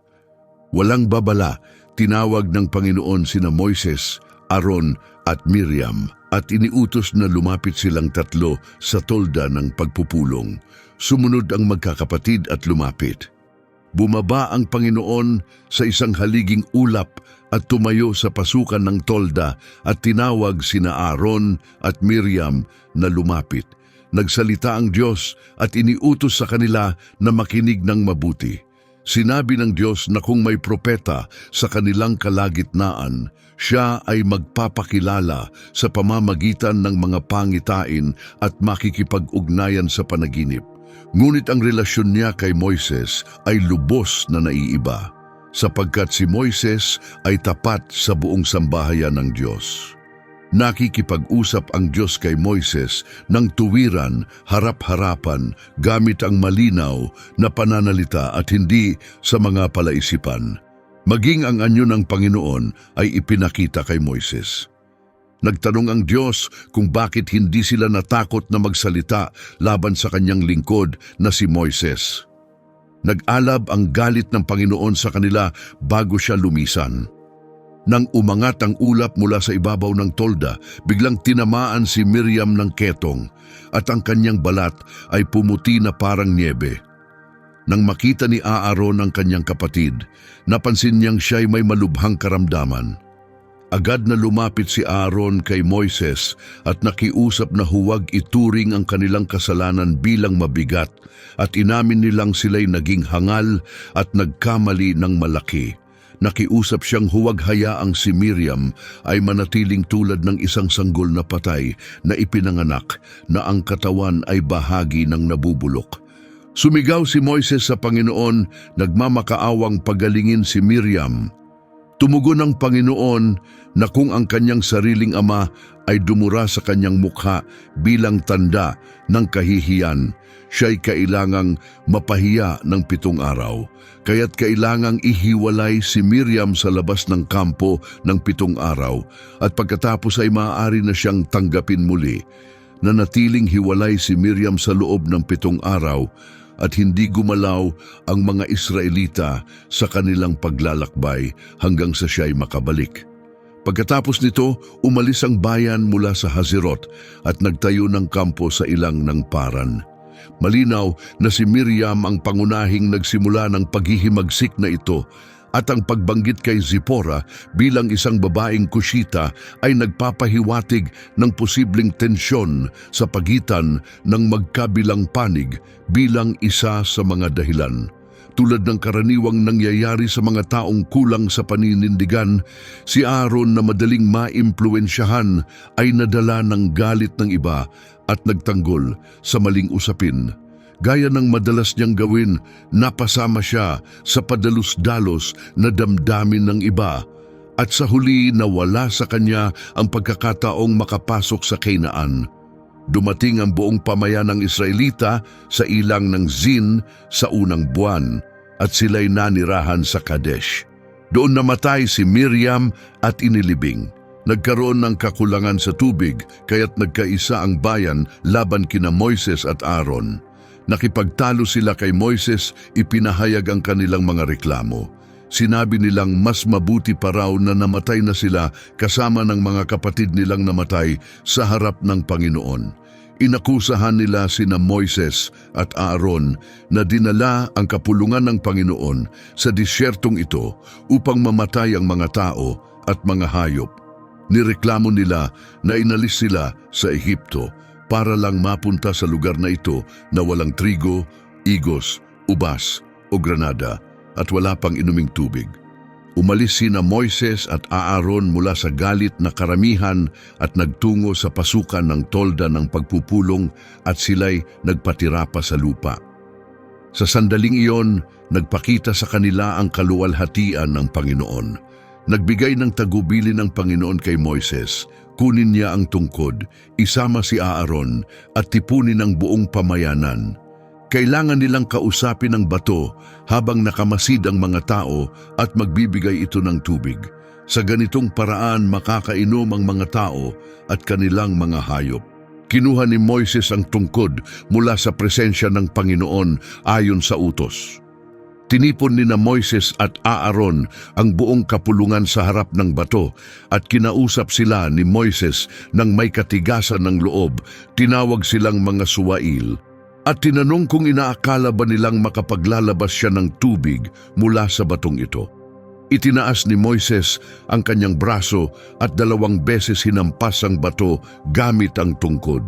Walang babala, tinawag ng Panginoon sina Moises, Aaron at Miriam at iniutos na lumapit silang tatlo sa tolda ng pagpupulong. Sumunod ang magkakapatid at lumapit. Bumaba ang Panginoon sa isang haliging ulap at tumayo sa pasukan ng tolda at tinawag sina Aaron at Miriam na lumapit. Nagsalita ang Diyos at iniutos sa kanila na makinig ng mabuti. Sinabi ng Diyos na kung may propeta sa kanilang kalagitnaan, siya ay magpapakilala sa pamamagitan ng mga pangitain at makikipag-ugnayan sa panaginip. Ngunit ang relasyon niya kay Moises ay lubos na naiiba, sapagkat si Moises ay tapat sa buong sambahayan ng Diyos. Nakikipag-usap ang Diyos kay Moises ng tuwiran, harap-harapan, gamit ang malinaw na pananalita at hindi sa mga palaisipan. Maging ang anyo ng Panginoon ay ipinakita kay Moises. Nagtanong ang Diyos kung bakit hindi sila natakot na magsalita laban sa kanyang lingkod na si Moises. Nag-alab ang galit ng Panginoon sa kanila bago siya lumisan. Nang umangat ang ulap mula sa ibabaw ng tolda, biglang tinamaan si Miriam ng ketong at ang kanyang balat ay pumuti na parang niebe. Nang makita ni Aaron ang kanyang kapatid, napansin niyang siya'y may malubhang karamdaman. Agad na lumapit si Aaron kay Moises at nakiusap na huwag ituring ang kanilang kasalanan bilang mabigat at inamin nilang sila'y naging hangal at nagkamali ng malaki. Nakiusap siyang huwag hayaang si Miriam ay manatiling tulad ng isang sanggol na patay na ipinanganak na ang katawan ay bahagi ng nabubulok. Sumigaw si Moises sa Panginoon, nagmamakaawang pagalingin si Miriam. Tumugon ang Panginoon na kung ang kanyang sariling ama ay dumura sa kanyang mukha bilang tanda ng kahihiyan, siya'y kailangang mapahiya ng 7 araw. Kaya't kailangang ihiwalay si Miriam sa labas ng kampo ng 7 araw at pagkatapos ay maaari na siyang tanggapin muli. Nanatiling hiwalay si Miriam sa loob ng 7 araw at hindi gumalaw ang mga Israelita sa kanilang paglalakbay hanggang sa siya'y makabalik. Pagkatapos nito, umalis ang bayan mula sa Hazerot at nagtayo ng kampo sa ilang ng Paran. Malinaw na si Miriam ang pangunahing nagsimula ng paghihimagsik na ito at ang pagbanggit kay Zipporah bilang isang babaeng Kushita ay nagpapahiwatig ng posibleng tensyon sa pagitan ng magkabilang panig bilang isa sa mga dahilan. Tulad ng karaniwang nangyayari sa mga taong kulang sa paninindigan, si Aaron na madaling maimpluwensyahan ay nadala ng galit ng iba at nagtanggol sa maling usapin. Gaya ng madalas niyang gawin, napasama siya sa padalos-dalos na damdamin ng iba at sa huli nawala sa kanya ang pagkakataong makapasok sa Kanaan. Dumating ang buong pamayan ng Israelita sa ilang ng Zin sa unang buwan at sila'y nanirahan sa Kadesh. Doon namatay si Miriam at inilibing. Nagkaroon ng kakulangan sa tubig kaya't nagkaisa ang bayan laban kina Moises at Aaron. Nakipagtalo sila kay Moises, ipinahayag ang kanilang mga reklamo. Sinabi nilang mas mabuti pa raw na namatay na sila kasama ng mga kapatid nilang namatay sa harap ng Panginoon. Inakusahan nila sina Moises at Aaron na dinala ang kapulungan ng Panginoon sa disyertong ito upang mamatay ang mga tao at mga hayop. Nireklamo nila na inalis sila sa Ehipto para lang mapunta sa lugar na ito na walang trigo, igos, ubas o granada at wala pang inuming tubig. Umalis sina Moises at Aaron mula sa galit na karamihan at nagtungo sa pasukan ng tolda ng pagpupulong at sila'y nagpatira pa sa lupa. Sa sandaling iyon, nagpakita sa kanila ang kaluwalhatian ng Panginoon. Nagbigay ng tagubilin ng Panginoon kay Moises, kunin niya ang tungkod, isama si Aaron at tipunin ang buong pamayanan. Kailangan nilang kausapin ang bato habang nakamasid ang mga tao at magbibigay ito ng tubig. Sa ganitong paraan makakainom ang mga tao at kanilang mga hayop. Kinuha ni Moises ang tungkod mula sa presensya ng Panginoon ayon sa utos. Tinipon nina Moises at Aaron ang buong kapulungan sa harap ng bato at kinausap sila ni Moises ng may katigasan ng loob, tinawag silang mga suwail. At tinanong kung inaakala ba nilang makapaglalabas siya ng tubig mula sa batong ito. Itinaas ni Moises ang kanyang braso at 2 beses hinampas ang bato gamit ang tungkod.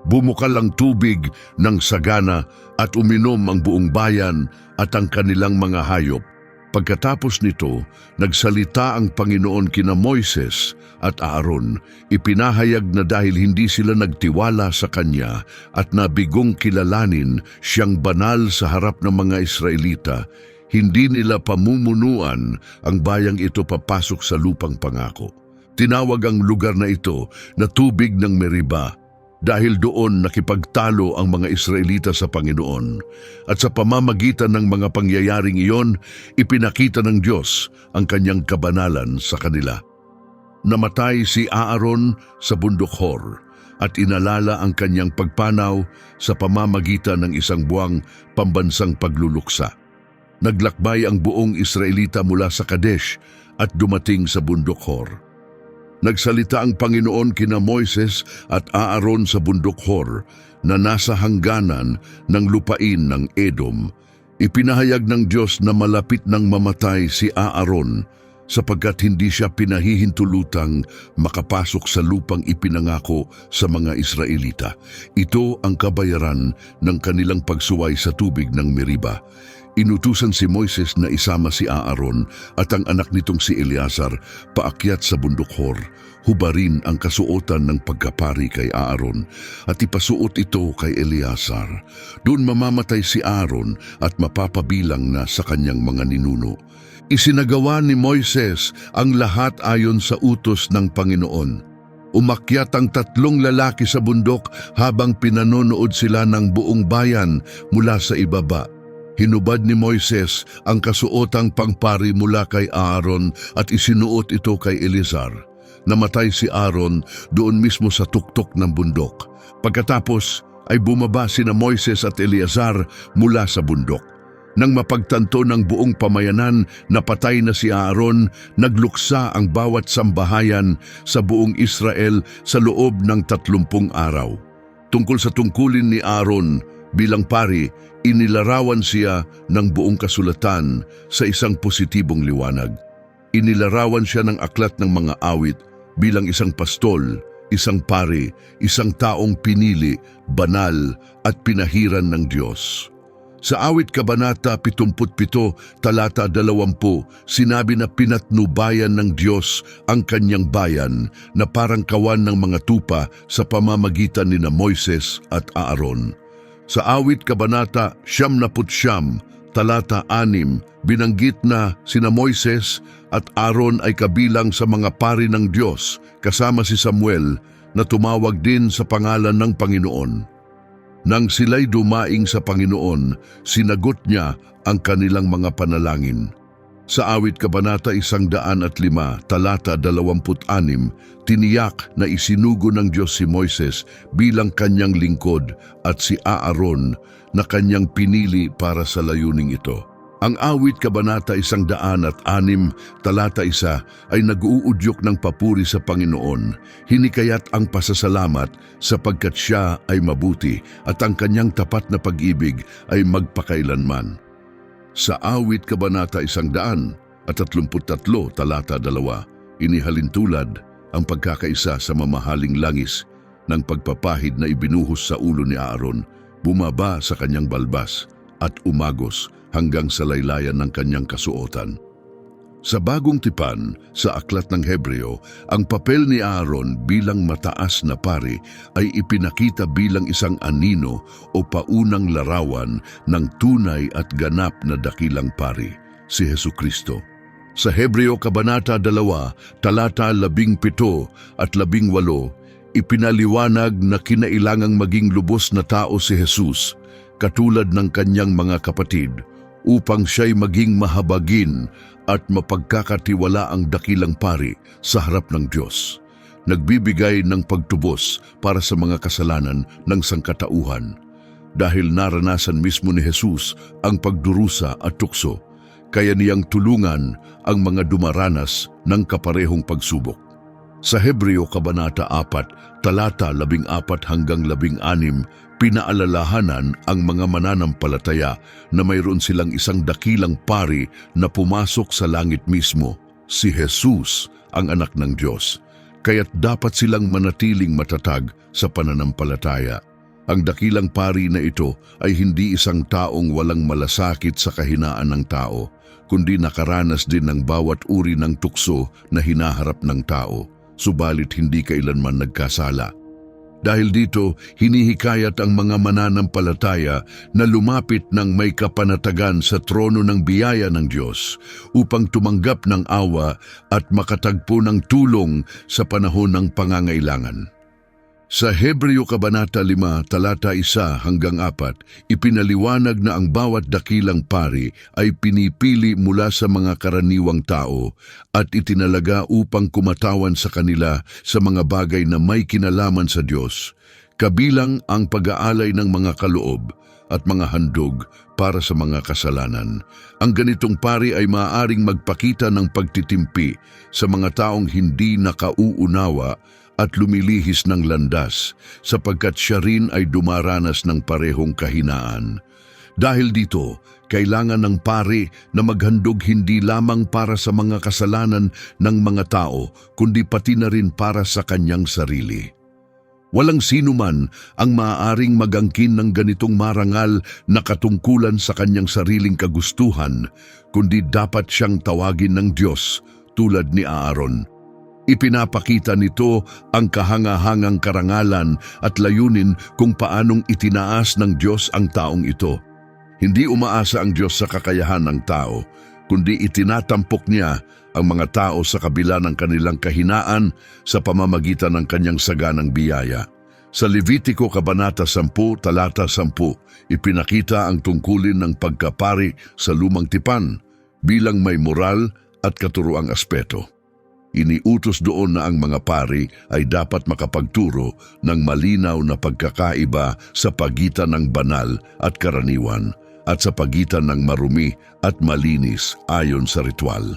Bumukal ang tubig ng sagana at uminom ang buong bayan at ang kanilang mga hayop. Pagkatapos nito, nagsalita ang Panginoon kina Moises at Aaron. Ipinahayag na dahil hindi sila nagtiwala sa kanya at nabigong kilalanin siyang banal sa harap ng mga Israelita, hindi nila pamumunuan ang bayang ito papasok sa lupang pangako. Tinawag ang lugar na ito na tubig ng Meriba, dahil doon nakipagtalo ang mga Israelita sa Panginoon. At sa pamamagitan ng mga pangyayaring iyon, ipinakita ng Diyos ang kanyang kabanalan sa kanila. Namatay si Aaron sa bundok Hor at inalala ang kanyang pagpanaw sa pamamagitan ng isang buwang pambansang pagluluksa. Naglakbay ang buong Israelita mula sa Kadesh at dumating sa bundok Hor. Nagsalita ang Panginoon kina Moises at Aaron sa bundok Hor na nasa hangganan ng lupain ng Edom. Ipinahayag ng Diyos na malapit nang mamatay si Aaron sapagkat hindi siya pinahihintulutang makapasok sa lupang ipinangako sa mga Israelita. Ito ang kabayaran ng kanilang pagsuway sa tubig ng Meriba. Inutusan si Moises na isama si Aaron at ang anak nitong si Eleazar paakyat sa bundok Hor. Hubarin ang kasuotan ng pagkapari kay Aaron at ipasuot ito kay Eleazar. Doon mamamatay si Aaron at mapapabilang na sa kanyang mga ninuno. Isinagawa ni Moises ang lahat ayon sa utos ng Panginoon. Umakyat ang 3 lalaki sa bundok habang pinanonood sila ng buong bayan mula sa ibaba. Hinubad ni Moises ang kasuotang pangpari mula kay Aaron at isinuot ito kay Eleazar. Namatay si Aaron doon mismo sa tuktok ng bundok. Pagkatapos ay bumaba sina Moises at Eleazar mula sa bundok. Nang mapagtanto ng buong pamayanan na patay na si Aaron, nagluksa ang bawat sambahayan sa buong Israel sa loob ng 30 araw. Tungkol sa tungkulin ni Aaron bilang pari, inilarawan siya ng buong kasulatan sa isang positibong liwanag. Inilarawan siya ng aklat ng mga awit bilang isang pastol, isang pari, isang taong pinili, banal at pinahiran ng Diyos. Sa awit kabanata 77, talata 20, sinabi na pinatnubayan ng Diyos ang kanyang bayan na parang kawan ng mga tupa sa pamamagitan ni Moises at Aaron. Sa awit kabanata 79, talata 6, binanggit na sina Moises at Aaron ay kabilang sa mga pari ng Diyos kasama si Samuel na tumawag din sa pangalan ng Panginoon. Nang sila'y dumaing sa Panginoon, sinagot niya ang kanilang mga panalangin. Sa awit kabanata 105, talata 26, tiniyak na isinugo ng Diyos si Moises bilang kanyang lingkod at si Aaron na kanyang pinili para sa layuning ito. Ang awit kabanata 106, talata 1 ay nag-uudyok ng papuri sa Panginoon, hinikayat ang pasasalamat sapagkat siya ay mabuti at ang kanyang tapat na pag-ibig ay magpakailanman. Sa awit kabanata 133, talata 2, inihalintulad ang pagkakaisa sa mamahaling langis ng pagpapahid na ibinuhos sa ulo ni Aaron, bumaba sa kanyang balbas at umagos hanggang sa laylayan ng kanyang kasuotan. Sa Bagong Tipan, sa Aklat ng Hebreo, ang papel ni Aaron bilang mataas na pari ay ipinakita bilang isang anino o paunang larawan ng tunay at ganap na dakilang pari, si Hesukristo. Sa Hebreo Kabanata 2, talata 17 at 18, ipinaliwanag na kinailangang maging lubos na tao si Jesus, katulad ng kanyang mga kapatid, upang siya'y maging mahabagin at mapagkakatiwala ang dakilang pari sa harap ng Diyos. Nagbibigay ng pagtubos para sa mga kasalanan ng sangkatauhan. Dahil naranasan mismo ni Jesus ang pagdurusa at tukso, kaya niyang tulungan ang mga dumaranas ng kaparehong pagsubok. Sa Hebreo Kabanata 4, talata 14 hanggang 16, pinaalalahanan ang mga mananampalataya na mayroon silang isang dakilang pari na pumasok sa langit mismo, si Jesus, ang anak ng Diyos. Kaya't dapat silang manatiling matatag sa pananampalataya. Ang dakilang pari na ito ay hindi isang taong walang malasakit sa kahinaan ng tao, kundi nakaranas din ng bawat uri ng tukso na hinaharap ng tao, subalit hindi kailanman nagkasala. Dahil dito, hinihikayat ang mga mananampalataya na lumapit ng may kapanatagan sa trono ng biyaya ng Diyos upang tumanggap ng awa at makatagpo ng tulong sa panahon ng pangangailangan. Sa Hebreo Kabanata 5, talata 1 hanggang 4, ipinaliwanag na ang bawat dakilang pari ay pinipili mula sa mga karaniwang tao at itinalaga upang kumatawan sa kanila sa mga bagay na may kinalaman sa Diyos, kabilang ang pag-aalay ng mga kaloob at mga handog para sa mga kasalanan. Ang ganitong pari ay maaaring magpakita ng pagtitimpi sa mga taong hindi nakauunawa at lumilihis ng landas sapagkat siya rin ay dumaranas ng parehong kahinaan. Dahil dito, kailangan ng pari na maghandog hindi lamang para sa mga kasalanan ng mga tao, kundi pati na rin para sa kanyang sarili. Walang sino man ang maaaring magangkin ng ganitong marangal na katungkulan sa kanyang sariling kagustuhan, kundi dapat siyang tawagin ng Diyos tulad ni Aaron. Ipinapakita nito ang kahangahangang karangalan at layunin kung paanong itinaas ng Diyos ang taong ito. Hindi umaasa ang Diyos sa kakayahan ng tao, kundi itinatampok niya ang mga tao sa kabila ng kanilang kahinaan sa pamamagitan ng kanyang saganang biyaya. Sa Levitico Kabanata 10, talata 10, ipinakita ang tungkulin ng pagkapari sa lumang tipan bilang may moral at katuroang aspeto. Iniutos doon na ang mga pari ay dapat makapagturo ng malinaw na pagkakaiba sa pagitan ng banal at karaniwan at sa pagitan ng marumi at malinis ayon sa ritual.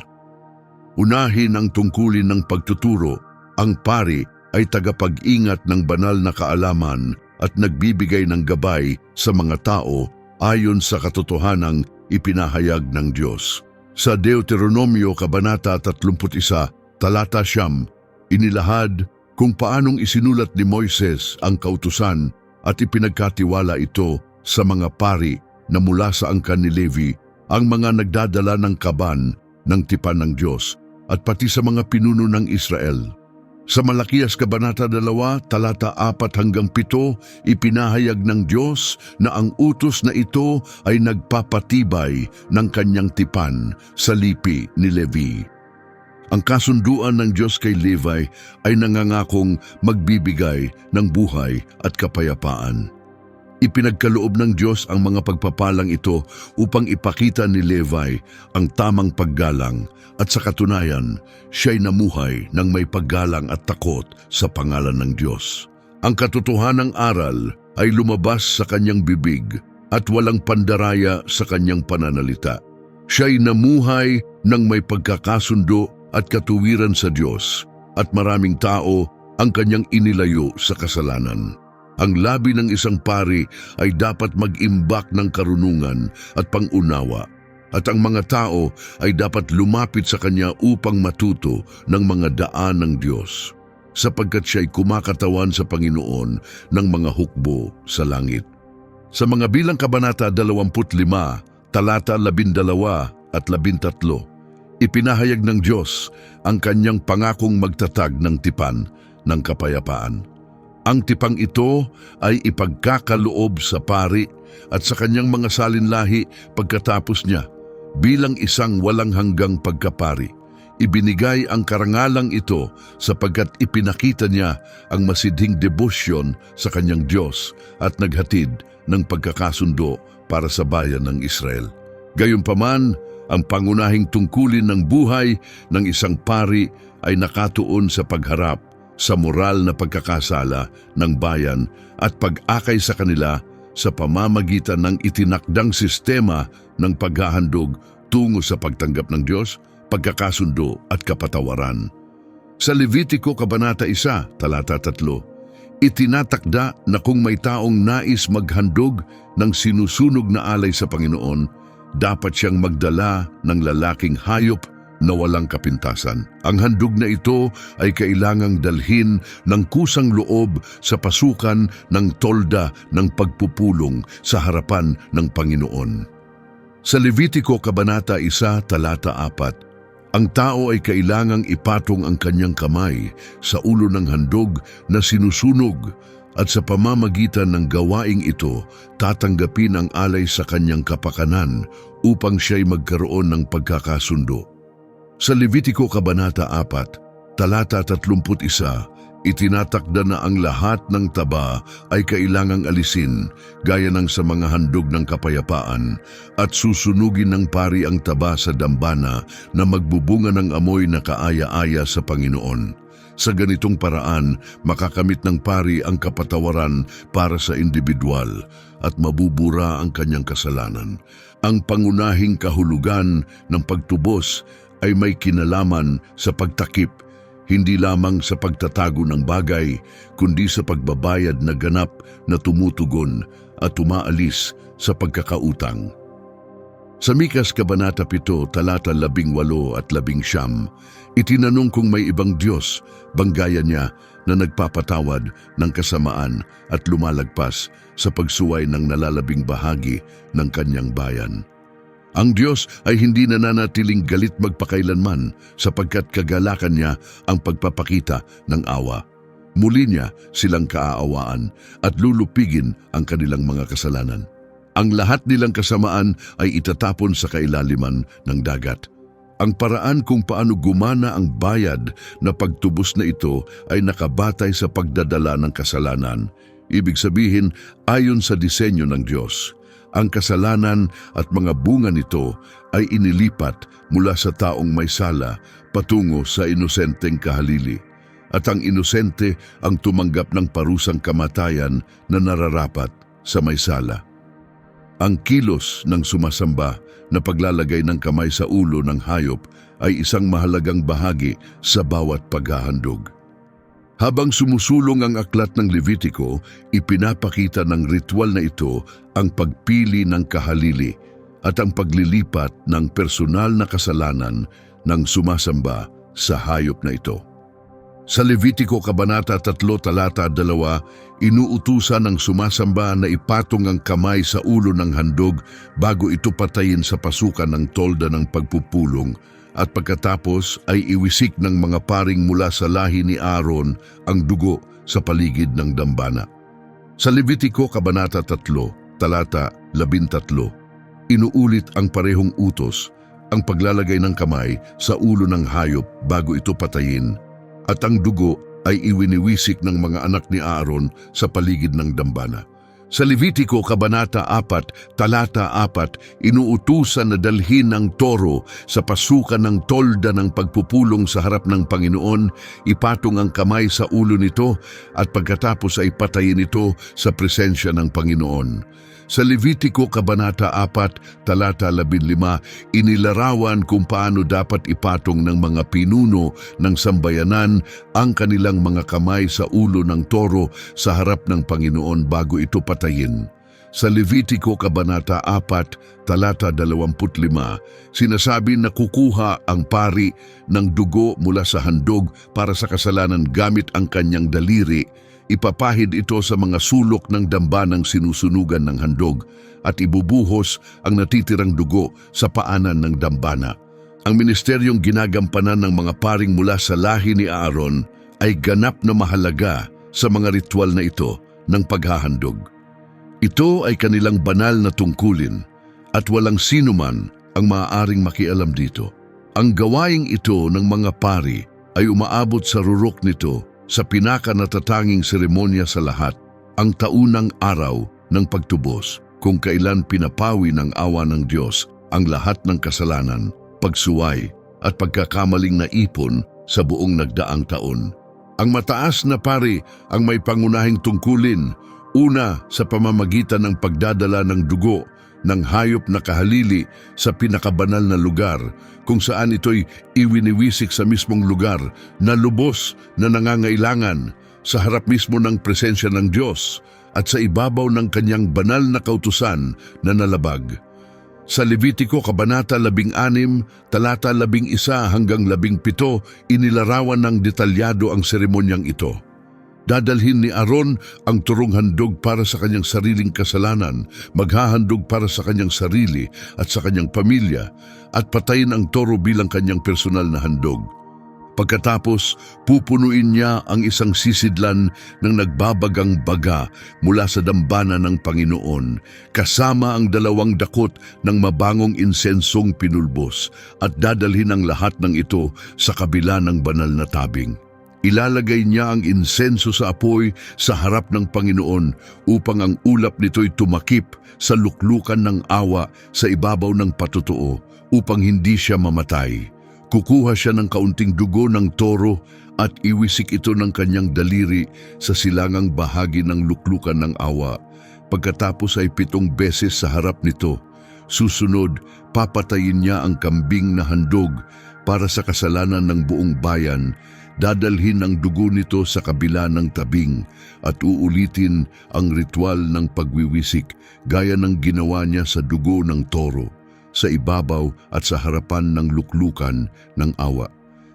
Unahin ang tungkulin ng pagtuturo, ang pari ay tagapag-ingat ng banal na kaalaman at nagbibigay ng gabay sa mga tao ayon sa katotohanang ipinahayag ng Diyos. Sa Deuteronomio Kabanata 31, talata 9, inilahad kung paanong isinulat ni Moises ang kautusan at ipinagkatiwala ito sa mga pari na mula sa angkan ni Levi, ang mga nagdadala ng kaban ng tipan ng Diyos at pati sa mga pinuno ng Israel. Sa Malakias Kabanata 2, talata 4 hanggang 7, ipinahayag ng Diyos na ang utos na ito ay nagpapatibay ng kanyang tipan sa lipi ni Levi. Ang kasunduan ng Diyos kay Levi ay nangangakong magbibigay ng buhay at kapayapaan. Ipinagkaloob ng Diyos ang mga pagpapalang ito upang ipakita ni Levi ang tamang paggalang at sa katunayan, siya'y namuhay ng may paggalang at takot sa pangalan ng Diyos. Ang katotohanang aral ay lumabas sa kanyang bibig at walang pandaraya sa kanyang pananalita. Siya'y namuhay ng may pagkakasundo at katuwiran sa Diyos, at maraming tao ang kanyang inilayo sa kasalanan. Ang labi ng isang pari ay dapat mag-imbak ng karunungan at pangunawa, at ang mga tao ay dapat lumapit sa kanya upang matuto ng mga daan ng Diyos, sapagkat siya'y kumakatawan sa Panginoon ng mga hukbo sa langit. Sa mga bilang Kabanata 25, talata 12 at 13, ipinahayag ng Diyos ang kanyang pangakong magtatag ng tipan ng kapayapaan. Ang tipang ito ay ipagkakaloob sa pari at sa kanyang mga salinlahi pagkatapos niya bilang isang walang hanggang pagkapari. Ibinigay ang karangalang ito sapagkat ipinakita niya ang masidhing debosyon sa kanyang Diyos at naghatid ng pagkakasundo para sa bayan ng Israel. Gayunpaman, ang pangunahing tungkulin ng buhay ng isang pari ay nakatuon sa pagharap sa moral na pagkakasala ng bayan at pag-akay sa kanila sa pamamagitan ng itinakdang sistema ng paghahandog tungo sa pagtanggap ng Diyos, pagkakasundo at kapatawaran. Sa Levitico Kabanata 1, talata 3, itinatakda na kung may taong nais maghandog ng sinusunog na alay sa Panginoon, dapat siyang magdala ng lalaking hayop na walang kapintasan. Ang handog na ito ay kailangang dalhin ng kusang loob sa pasukan ng tolda ng pagpupulong sa harapan ng Panginoon. Sa Levitico Kabanata 1, Talata 4, ang tao ay kailangang ipatong ang kanyang kamay sa ulo ng handog na sinusunog at sa pamamagitan ng gawaing ito, tatanggapin ang alay sa kanyang kapakanan upang siya'y magkaroon ng pagkakasundo. Sa Levitico Kabanata 4, Talata 31, itinatakda na ang lahat ng taba ay kailangang alisin gaya ng sa mga handog ng kapayapaan at susunugin ng pari ang taba sa dambana na magbubunga ng amoy na kaaya-aya sa Panginoon. Sa ganitong paraan, makakamit ng pari ang kapatawaran para sa individual at mabubura ang kanyang kasalanan. Ang pangunahing kahulugan ng pagtubos ay may kinalaman sa pagtakip, hindi lamang sa pagtatago ng bagay, kundi sa pagbabayad na ganap na tumutugon at umaalis sa pagkakautang. Sa Mikas Kabanata 7, Talata 18 at 19, itinanong kung may ibang Diyos, banggaya niya na nagpapatawad ng kasamaan at lumalagpas sa pagsuway ng nalalabing bahagi ng kanyang bayan. Ang Diyos ay hindi nananatiling galit magpakailanman sapagkat kagalakan niya ang pagpapakita ng awa. Muli niya silang kaaawaan at lulupigin ang kanilang mga kasalanan. Ang lahat nilang kasamaan ay itatapon sa kailaliman ng dagat. Ang paraan kung paano gumana ang bayad na pagtubos na ito ay nakabatay sa pagdadala ng kasalanan. Ibig sabihin, ayon sa disenyo ng Diyos. Ang kasalanan at mga bunga nito ay inilipat mula sa taong may sala patungo sa inosenteng kahalili. At ang inosente ang tumanggap ng parusang kamatayan na nararapat sa may sala. Ang kilos ng sumasamba na paglalagay ng kamay sa ulo ng hayop ay isang mahalagang bahagi sa bawat paghahandog. Habang sumusulong ang aklat ng Levitico, ipinapakita ng ritual na ito ang pagpili ng kahalili at ang paglilipat ng personal na kasalanan ng sumasamba sa hayop na ito. Sa Levitico Kabanata 3, Talata 2, inuutusan ng sumasamba na ipatong ang kamay sa ulo ng handog bago ito patayin sa pasukan ng tolda ng pagpupulong, at pagkatapos ay iwisik ng mga paring mula sa lahi ni Aaron ang dugo sa paligid ng dambana. Sa Levitico Kabanata 3, Talata 13, inuulit ang parehong utos, ang paglalagay ng kamay sa ulo ng hayop bago ito patayin, at ang dugo ay iwiniwisik ng mga anak ni Aaron sa paligid ng dambana. Sa Levitico Kabanata 4, Talata 4, inuutusan na dalhin ang toro sa pasukan ng tolda ng pagpupulong sa harap ng Panginoon, ipatong ang kamay sa ulo nito at pagkatapos ay patayin ito sa presensya ng Panginoon. Sa Levitico Kabanata 4, Talata 15, inilarawan kung paano dapat ipatong ng mga pinuno ng sambayanan ang kanilang mga kamay sa ulo ng toro sa harap ng Panginoon bago ito patayin. Sa Levitico Kabanata 4, Talata 25, sinasabi na kukuha ang pari ng dugo mula sa handog para sa kasalanan gamit ang kanyang daliri. Ipapahid ito sa mga sulok ng dambanang sinusunugan ng handog at ibubuhos ang natitirang dugo sa paanan ng dambana. Ang ministeryong ginagampanan ng mga paring mula sa lahi ni Aaron ay ganap na mahalaga sa mga ritual na ito ng paghahandog. Ito ay kanilang banal na tungkulin at walang sinuman ang maaaring makialam dito. Ang gawaing ito ng mga pari ay umaabot sa rurok nito sa pinakanatatanging seremonya sa lahat, ang taunang araw ng pagtubos, kung kailan pinapawi ng awa ng Diyos ang lahat ng kasalanan, pagsuway at pagkakamaling naipon sa buong nagdaang taon. Ang mataas na pari ang may pangunahing tungkulin, una sa pamamagitan ng pagdadala ng dugo ng hayop na kahalili sa pinakabanal na lugar kung saan ito'y iwiniwisik sa mismong lugar na lubos na nangangailangan sa harap mismo ng presensya ng Diyos at sa ibabaw ng kanyang banal na kautusan na nalabag. Sa Levitiko Kabanata 16, talata 11 hanggang 17, inilarawan ng detalyado ang seremonyang ito. Dadalhin ni Aaron ang turong handog para sa kanyang sariling kasalanan, maghahandog para sa kanyang sarili at sa kanyang pamilya, at patayin ang toro bilang kanyang personal na handog. Pagkatapos, pupunuin niya ang isang sisidlan ng nagbabagang baga mula sa dambana ng Panginoon, kasama ang 2 dakot ng mabangong insensong pinulbos, at dadalhin ang lahat ng ito sa kabila ng banal na tabing. Ilalagay niya ang insenso sa apoy sa harap ng Panginoon upang ang ulap nito'y tumakip sa luklukan ng awa sa ibabaw ng patutuo upang hindi siya mamatay. Kukuha siya ng kaunting dugo ng toro at iwisik ito ng kanyang daliri sa silangang bahagi ng luklukan ng awa. Pagkatapos ay 7 beses sa harap nito. Susunod, papatayin niya ang kambing na handog para sa kasalanan ng buong bayan. Dadalhin ang dugo nito sa kabila ng tabing at uulitin ang ritual ng pagwiwisik gaya ng ginawa niya sa dugo ng toro, sa ibabaw at sa harapan ng luklukan ng awa.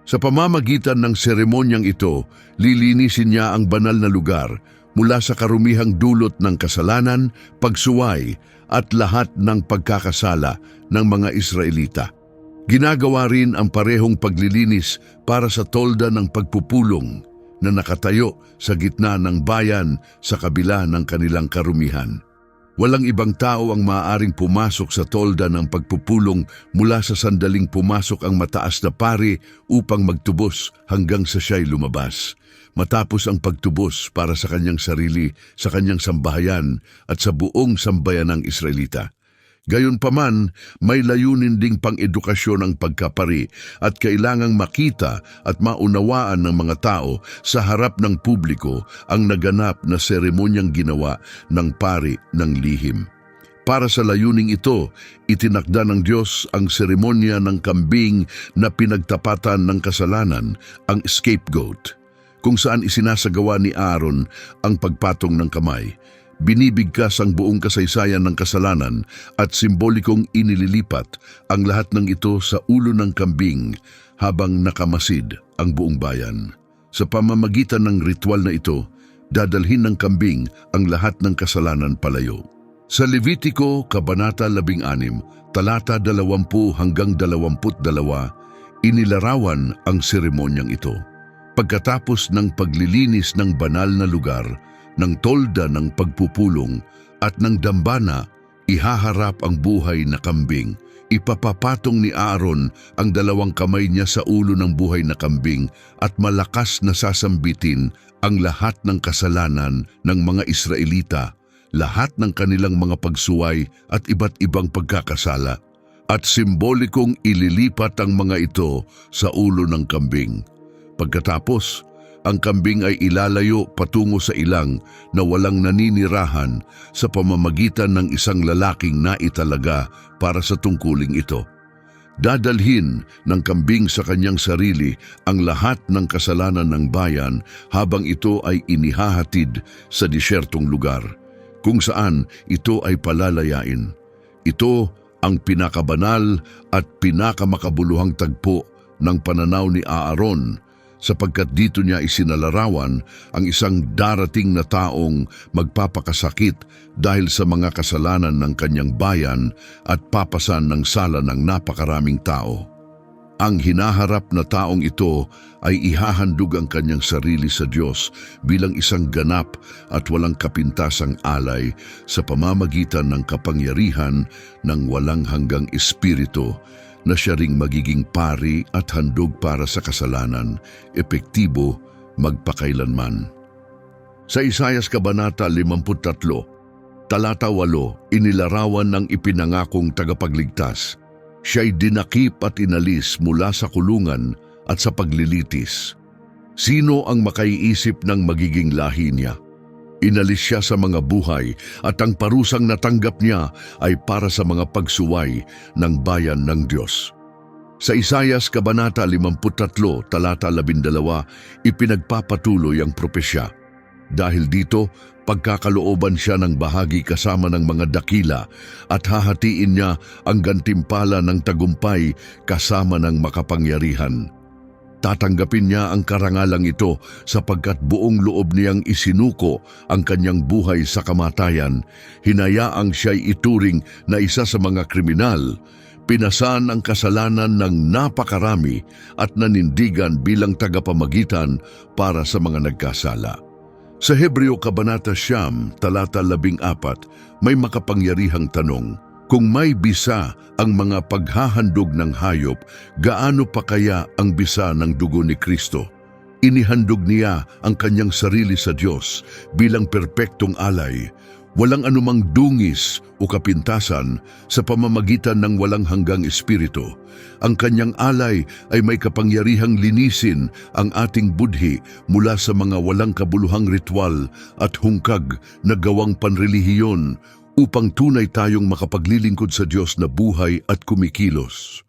Sa pamamagitan ng seremonyang ito, lilinisin niya ang banal na lugar mula sa karumihang dulot ng kasalanan, pagsuway at lahat ng pagkakasala ng mga Israelita. Ginagawa rin ang parehong paglilinis para sa tolda ng pagpupulong na nakatayo sa gitna ng bayan sa kabila ng kanilang karumihan. Walang ibang tao ang maaaring pumasok sa tolda ng pagpupulong mula sa sandaling pumasok ang mataas na pari upang magtubos hanggang sa siya'y lumabas. Matapos ang pagtubos para sa kanyang sarili, sa kanyang sambahayan at sa buong sambayan ng Israelita. Gayunpaman, may layunin ding pang-edukasyon ang pagkapari at kailangang makita at maunawaan ng mga tao sa harap ng publiko ang naganap na seremonyang ginawa ng pari ng lihim. Para sa layuning ito, itinakda ng Diyos ang seremonya ng kambing na pinagtapatan ng kasalanan, ang scapegoat, kung saan isinasagawa ni Aaron ang pagpatong ng kamay. Binibigkas ang buong kasaysayan ng kasalanan at simbolikong inililipat ang lahat ng ito sa ulo ng kambing habang nakamasid ang buong bayan. Sa pamamagitan ng ritual na ito, dadalhin ng kambing ang lahat ng kasalanan palayo. Sa Levitiko Kabanata 16, talata 20 hanggang 22, inilarawan ang seremonyang ito. Pagkatapos ng paglilinis ng banal na lugar, ng tolda ng pagpupulong at ng dambana, ihaharap ang buhay na kambing. Ipapapatong ni Aaron ang 2 kamay niya sa ulo ng buhay na kambing at malakas na sasambitin ang lahat ng kasalanan ng mga Israelita, lahat ng kanilang mga pagsuway at iba't ibang pagkakasala, at simbolikong ililipat ang mga ito sa ulo ng kambing. Pagkatapos, ang kambing ay ilalayo patungo sa ilang na walang naninirahan sa pamamagitan ng isang lalaking naitalaga para sa tungkuling ito. Dadalhin ng kambing sa kanyang sarili ang lahat ng kasalanan ng bayan habang ito ay inihahatid sa disyertong lugar, kung saan ito ay palalayain. Ito ang pinakabanal at pinakamakabuluhang tagpo ng pananaw ni Aaron, sapagkat dito niya isinalarawan ang isang darating na taong magpapakasakit dahil sa mga kasalanan ng kanyang bayan at papasan ng sala ng napakaraming tao. Ang hinaharap na taong ito ay ihahandog ang kanyang sarili sa Diyos bilang isang ganap at walang kapintasang alay sa pamamagitan ng kapangyarihan ng walang hanggang espiritu, na siya ring magiging pari at handog para sa kasalanan, epektibo magpakailanman. Sa Isaias Kabanata 53, talata 8, inilarawan ng ipinangakong tagapagligtas. Siya'y dinakip at inalis mula sa kulungan at sa paglilitis. Sino ang makaiisip ng magiging lahi niya? Inalis siya sa mga buhay at ang parusang natanggap niya ay para sa mga pagsuway ng bayan ng Diyos. Sa Isaias Kabanata 53, talata 12, ipinagpapatuloy ang propesya. Dahil dito, pagkakalooban siya ng bahagi kasama ng mga dakila at hahatiin niya ang gantimpala ng tagumpay kasama ng makapangyarihan. Tatanggapin niya ang karangalang ito sapagkat buong loob niyang isinuko ang kanyang buhay sa kamatayan. Hinayaang siya'y ituring na isa sa mga kriminal, pinasaan ang kasalanan ng napakarami at nanindigan bilang tagapamagitan para sa mga nagkasala. Sa Hebreo Kabanata 9, talata 14, may makapangyarihang tanong, kung may bisa ang mga paghahandog ng hayop, gaano pa kaya ang bisa ng dugo ni Kristo? Inihandog niya ang kanyang sarili sa Diyos bilang perpektong alay, walang anumang dungis o kapintasan sa pamamagitan ng walang hanggang espiritu. Ang kanyang alay ay may kapangyarihang linisin ang ating budhi mula sa mga walang kabuluhang ritual at hungkag na gawang panrelihiyon upang tunay tayong makapaglilingkod sa Diyos na buhay at kumikilos.